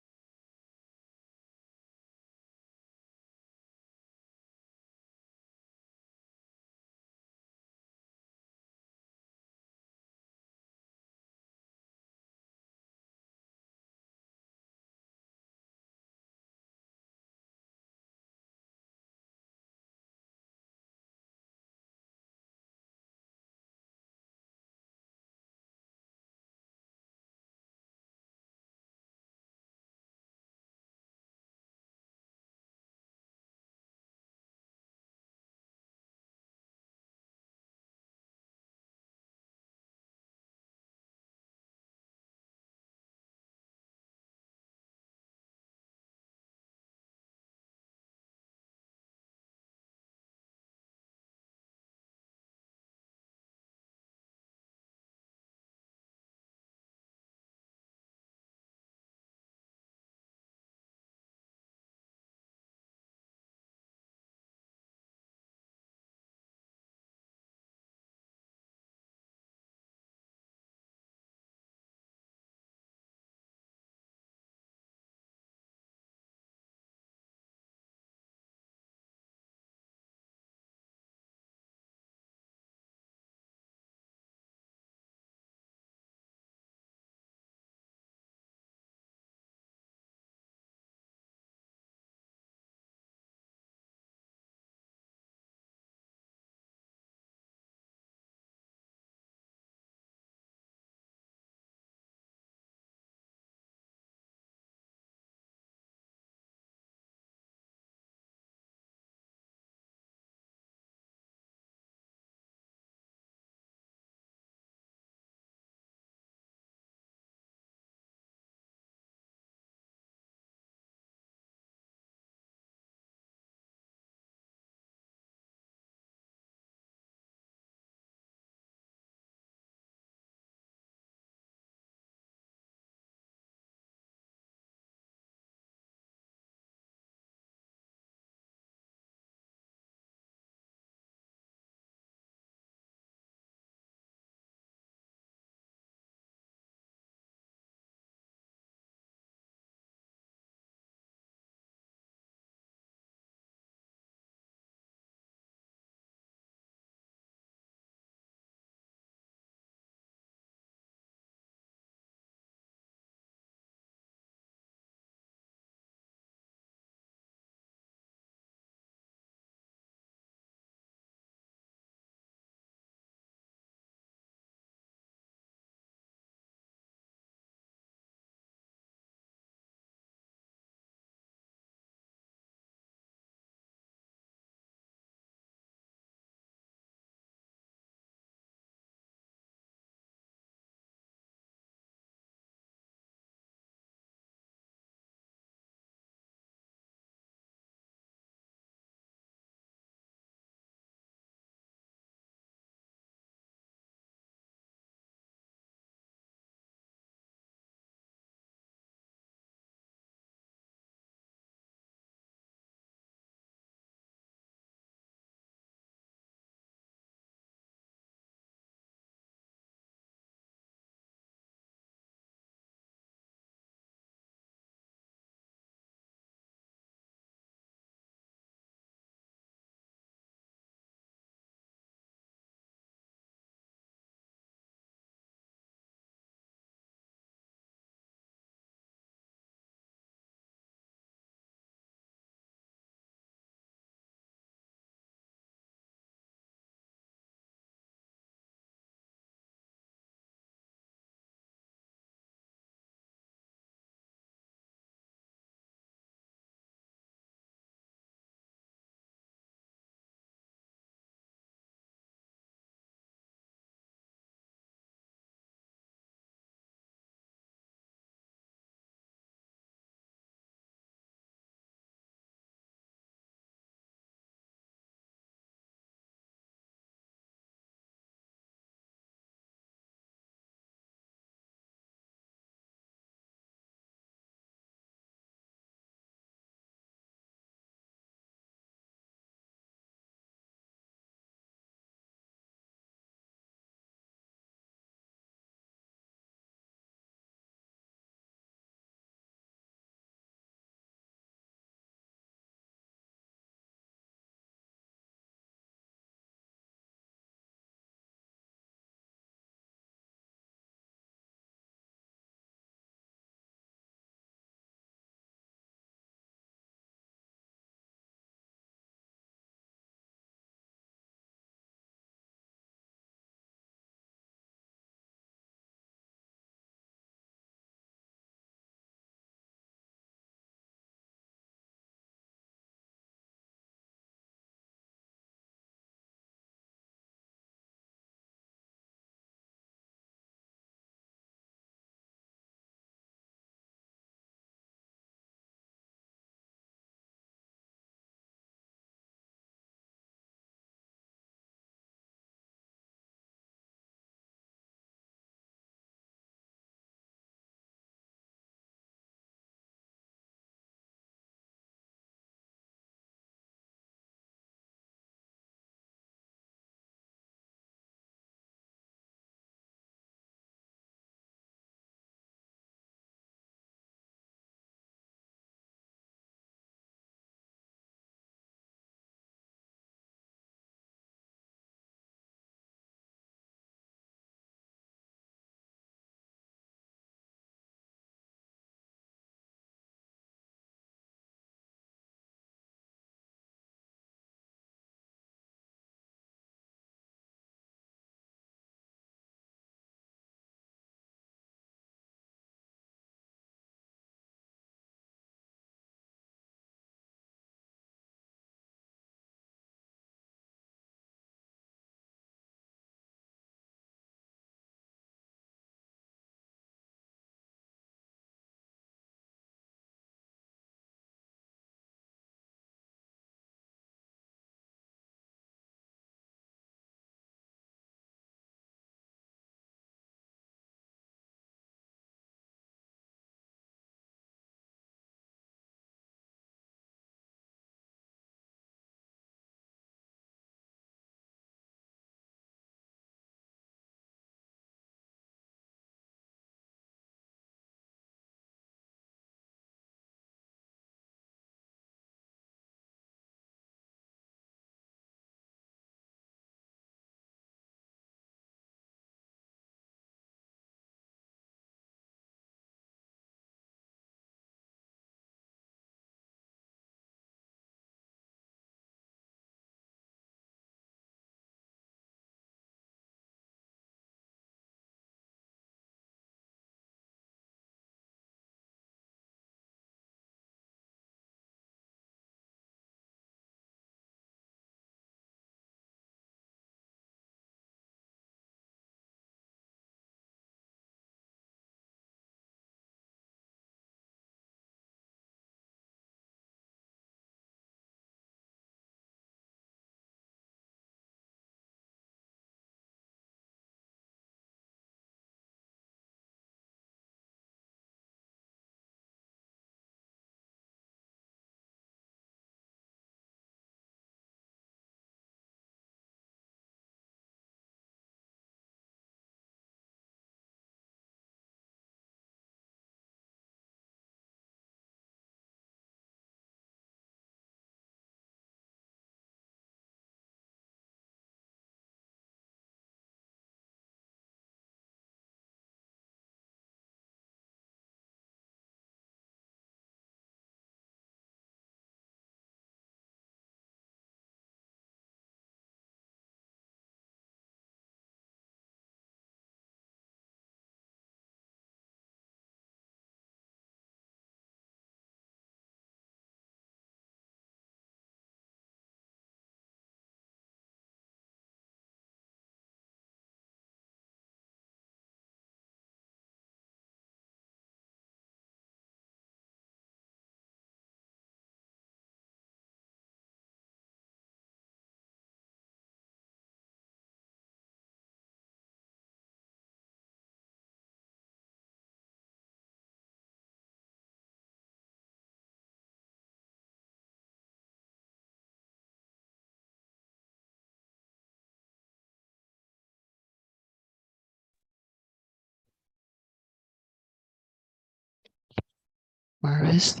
Maris?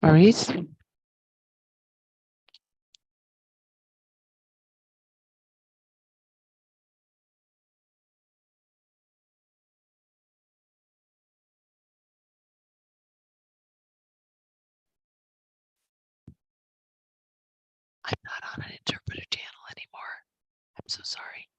Maurice? I'm not on an interpreter channel anymore. I'm so sorry.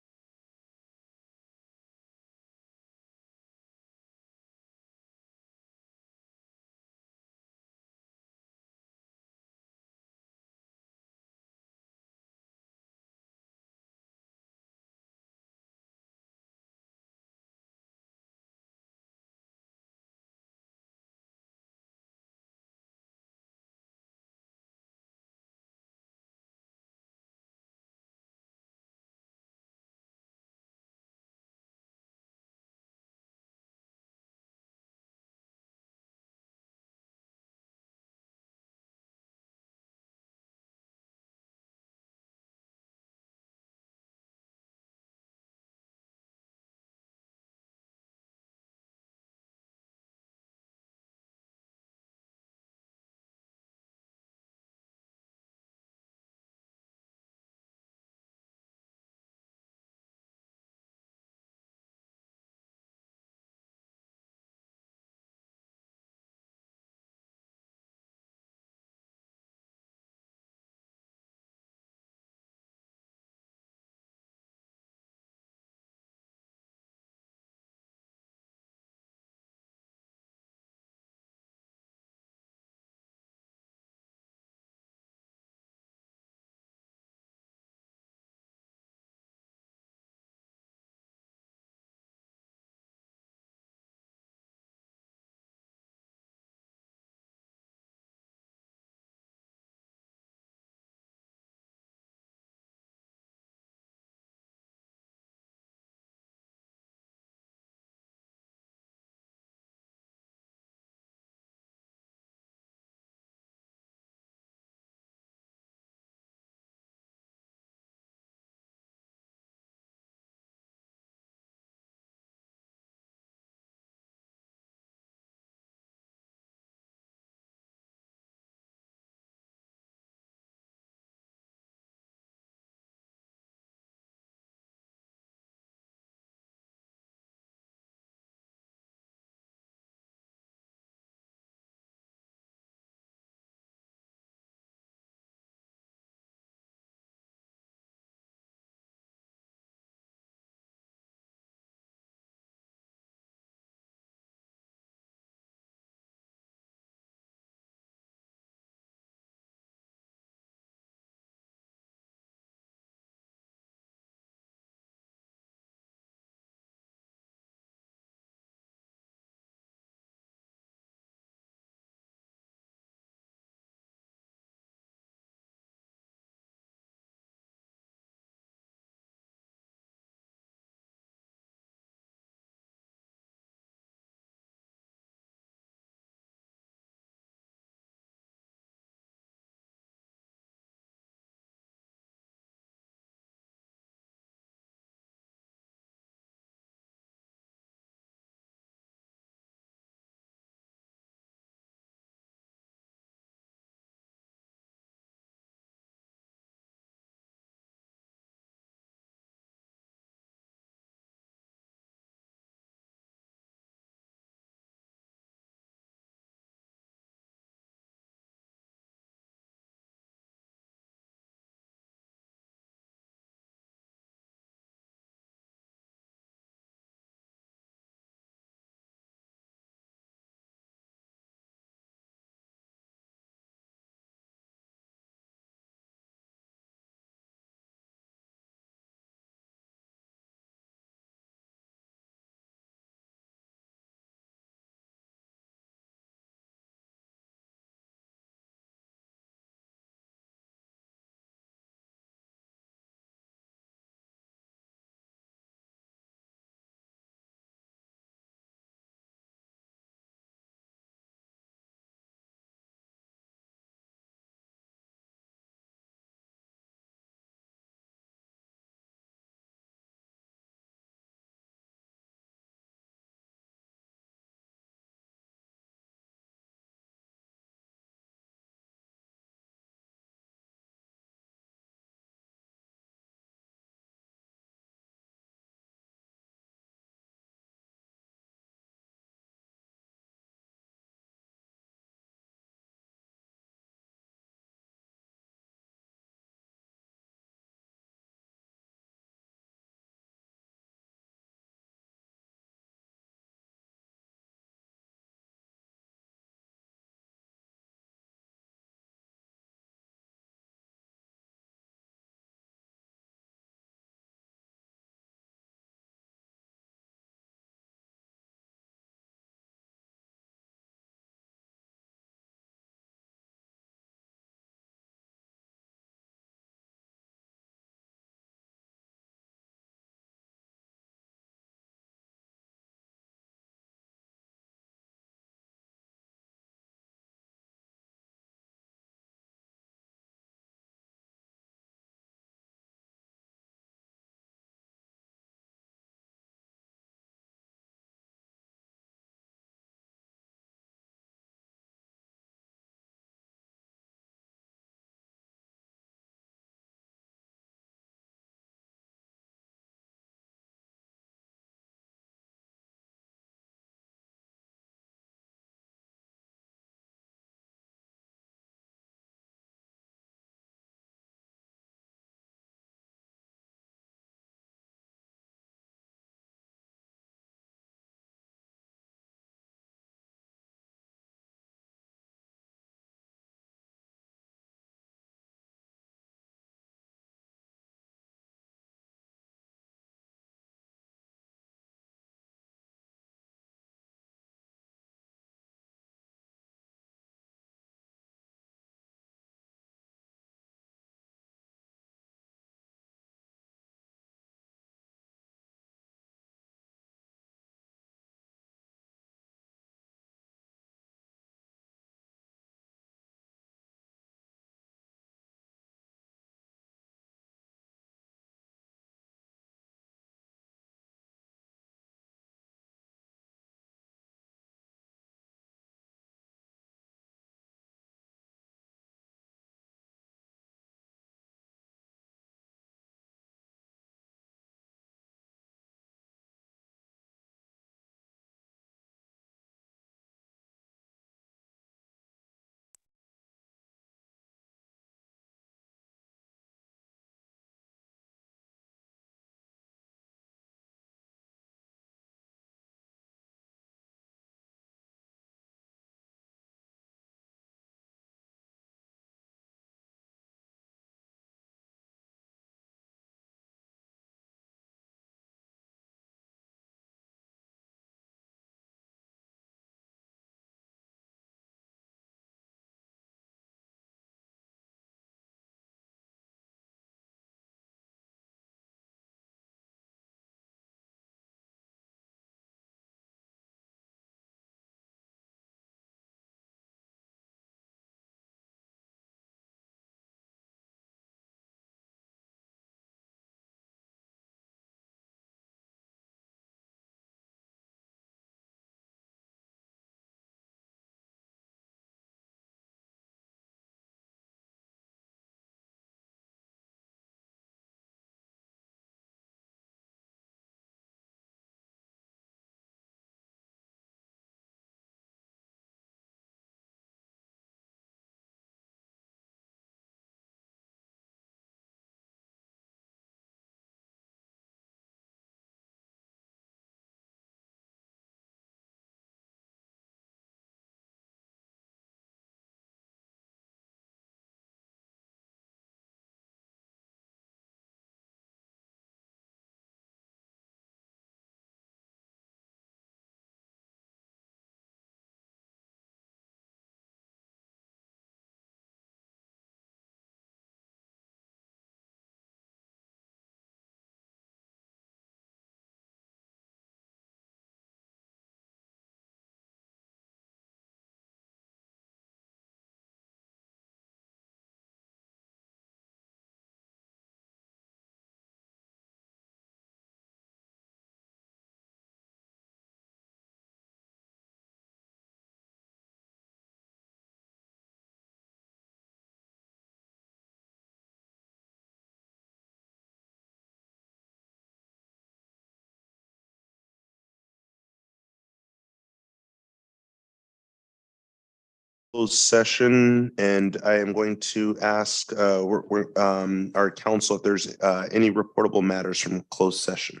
closed session, and I am going to ask our council if there's any reportable matters from closed session.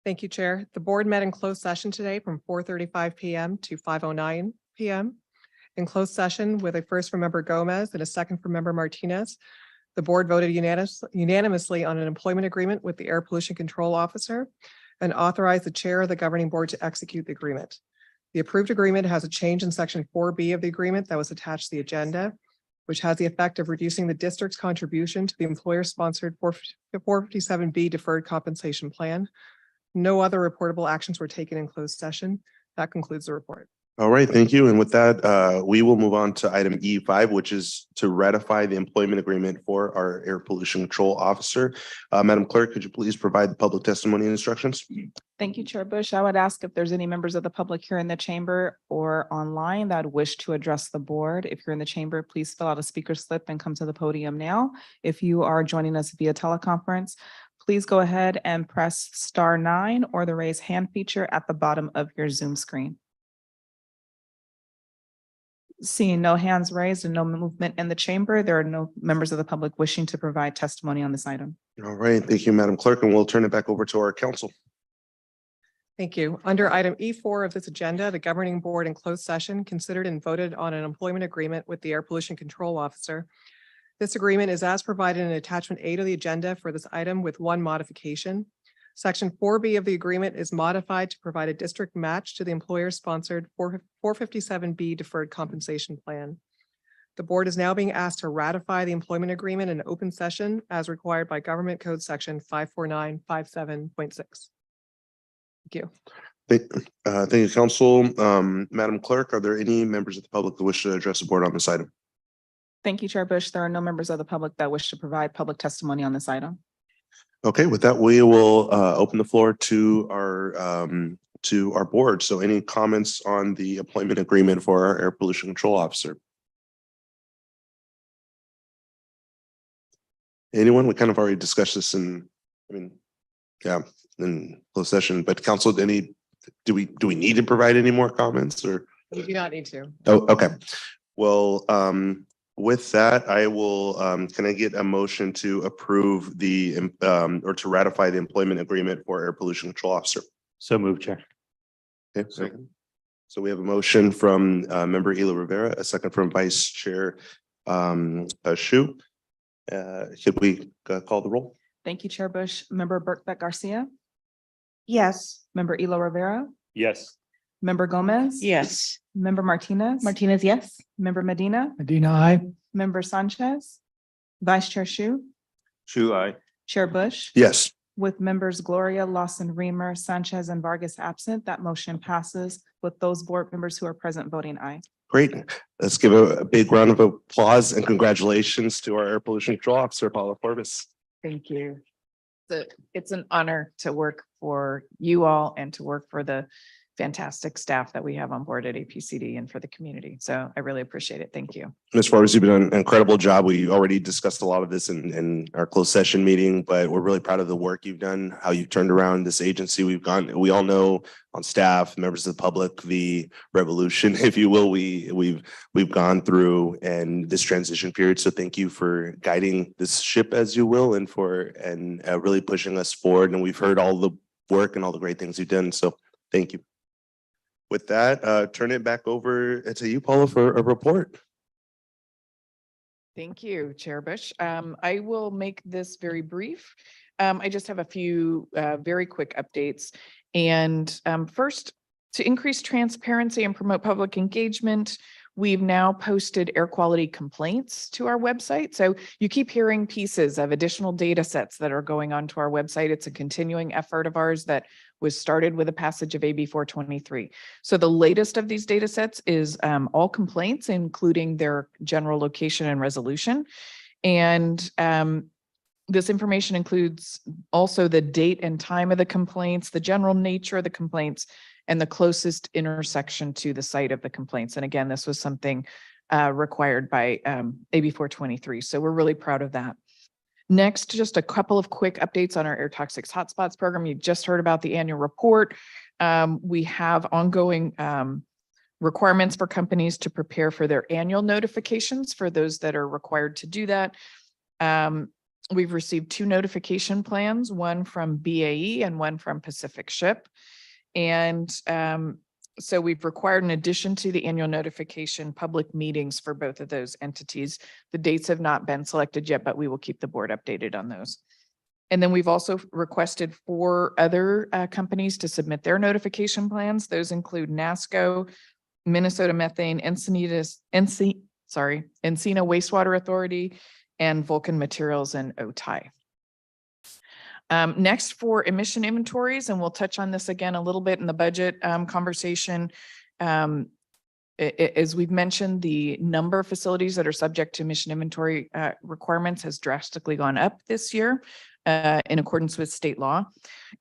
Thank you, Chair. The board met in closed session today from 4:35 PM to 5:09 PM. In closed session with a first from Member Gomez and a second from Member Martinez, the board voted unanimously on an employment agreement with the Air Pollution Control Officer and authorized the chair of the governing board to execute the agreement. The approved agreement has a change in section 4B of the agreement that was attached to the agenda, which has the effect of reducing the district's contribution to the employer-sponsored 457B deferred compensation plan. No other reportable actions were taken in closed session. That concludes the report. All right, thank you. And with that, we will move on to item E5, which is to ratify the employment agreement for our air pollution control officer. Madam Clerk, could you please provide the public testimony and instructions? Thank you, Chair Bush. I would ask if there's any members of the public here in the chamber or online that wish to address the board. If you're in the chamber, please fill out a speaker slip and come to the podium now. If you are joining us via teleconference, please go ahead and press *9 or the raise hand feature at the bottom of your Zoom screen. Seeing no hands raised and no movement in the chamber, there are no members of the public wishing to provide testimony on this item. All right, thank you, Madam Clerk, and we'll turn it back over to our council. Thank you. Under item E4 of this agenda, the governing board in closed session considered and voted on an employment agreement with the Air Pollution Control Officer. This agreement is as provided in attachment A to the agenda for this item with one modification. Section 4B of the agreement is modified to provide a district match to the employer-sponsored 457B deferred compensation plan. The board is now being asked to ratify the employment agreement in open session as required by Government Code Section 54957.6. Thank you. Thank you, Council. Madam Clerk, are there any members of the public that wish to address the board on this item? Thank you, Chair Bush. There are no members of the public that wish to provide public testimony on this item. Okay, with that, we will open the floor to our board. So any comments on the employment agreement for our air pollution control officer? Anyone? We kind of already discussed this in closed session, but council, do we need to provide any more comments or? You do not need to. Oh, okay. Well, with that, I will, can I get a motion to approve or to ratify the employment agreement for air pollution control officer? So moved, Chair. Okay, second. So we have a motion from Member Ela Rivera, a second from Vice Chair Shu. Should we call the roll? Thank you, Chair Bush. Member Burkbeck Garcia, Yes. Member Ela Rivera, Yes. Member Gomez. Yes. Member Martinez. Martinez, yes. Member Medina, Medina, aye. Member Sanchez, Vice Chair Shu, Shu, aye. Chair Bush. Yes. With members Gloria, Lawson, Reamer, Sanchez, and Vargas absent, that motion passes with those board members who are present voting aye. Great. Let's give a big round of applause and congratulations to our air pollution control officer, Paula Forbes. Thank you. It's an honor to work for you all and to work for the fantastic staff that we have on board at APCD and for the community. So I really appreciate it. Thank you. Ms. Forbes, you've done an incredible job. We already discussed a lot of this in our closed session meeting, but we're really proud of the work you've done, how you've turned around this agency. We all know on staff, members of the public, the revolution, if you will, we've gone through and this transition period. So thank you for guiding this ship, as you will, and really pushing us forward. And we've heard all the work and all the great things you've done. So thank you. With that, turn it back over to you, Paula, for a report. Thank you, Chair Bush. I will make this very brief. I just have a few very quick updates. And first, to increase transparency and promote public engagement, we've now posted air quality complaints to our website. So you keep hearing pieces of additional data sets that are going onto our website. It's a continuing effort of ours that was started with the passage of AB 423. So the latest of these data sets is all complaints, including their general location and resolution. And this information includes also the date and time of the complaints, the general nature of the complaints, and the closest intersection to the site of the complaints. And again, this was something required by AB 423. So we're really proud of that. Next, just a couple of quick updates on our air toxics hotspots program. You just heard about the annual report. We have ongoing requirements for companies to prepare for their annual notifications for those that are required to do that. We've received 2 notification plans, one from BAE and one from Pacific Ship. And so we've required, in addition to the annual notification, public meetings for both of those entities. The dates have not been selected yet, but we will keep the board updated on those. And then we've also requested 4 other companies to submit their notification plans. Those include NASCO, Minnesota Methane, Encina Wastewater Authority, and Vulcan Materials and OTI. Next, for emission inventories, and we'll touch on this again a little bit in the budget conversation. As we've mentioned, the number of facilities that are subject to emission inventory requirements has drastically gone up this year in accordance with state law.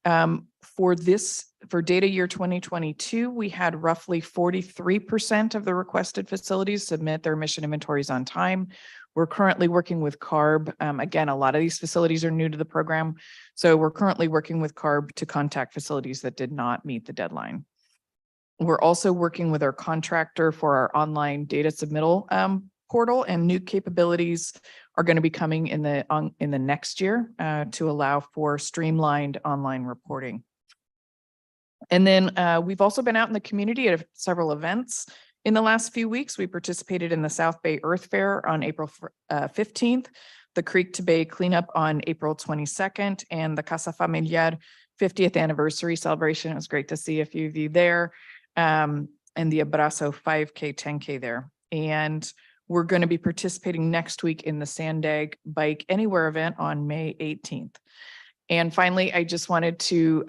For data year 2022, we had roughly 43% of the requested facilities submit their emission inventories on time. We're currently working with CARB. Again, a lot of these facilities are new to the program. So we're currently working with CARB to contact facilities that did not meet the deadline. We're also working with our contractor for our online data submittal portal, and new capabilities are going to be coming in the next year to allow for streamlined online reporting. And then we've also been out in the community at several events. In the last few weeks, we participated in the South Bay Earth Fair on April 15th, the Creek to Bay Cleanup on April 22nd, and the Casa Familiar 50th anniversary celebration. It was great to see a few of you there, and the Abrazo 5K, 10K there. And we're going to be participating next week in the Sandag Bike Anywhere event on May 18th. And finally, I just wanted to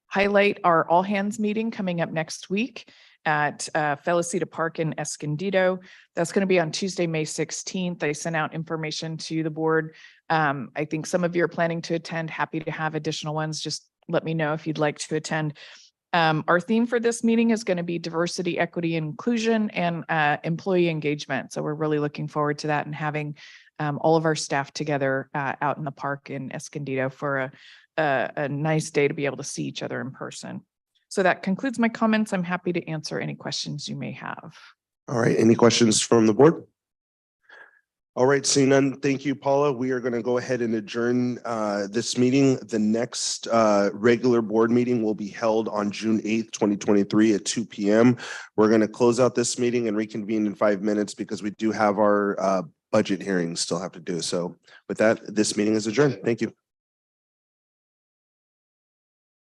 highlight our all hands meeting coming up next week at Felicita Park in Escondido. That's going to be on Tuesday, May 16th. I sent out information to the board. I think some of you are planning to attend. Happy to have additional ones. Just let me know if you'd like to attend. Our theme for this meeting is going to be diversity, equity, inclusion, and employee engagement. So we're really looking forward to that and having all of our staff together out in the park in Escondido for a nice day to be able to see each other in person. So that concludes my comments. I'm happy to answer any questions you may have. All right, any questions from the board? All right, seeing none, thank you, Paula. We are going to go ahead and adjourn this meeting. The next regular board meeting will be held on June 8th, 2023 at 2 p.m. We're going to close out this meeting and reconvene in 5 minutes because we do have our budget hearings still have to do. So with that, this meeting is adjourned. Thank you.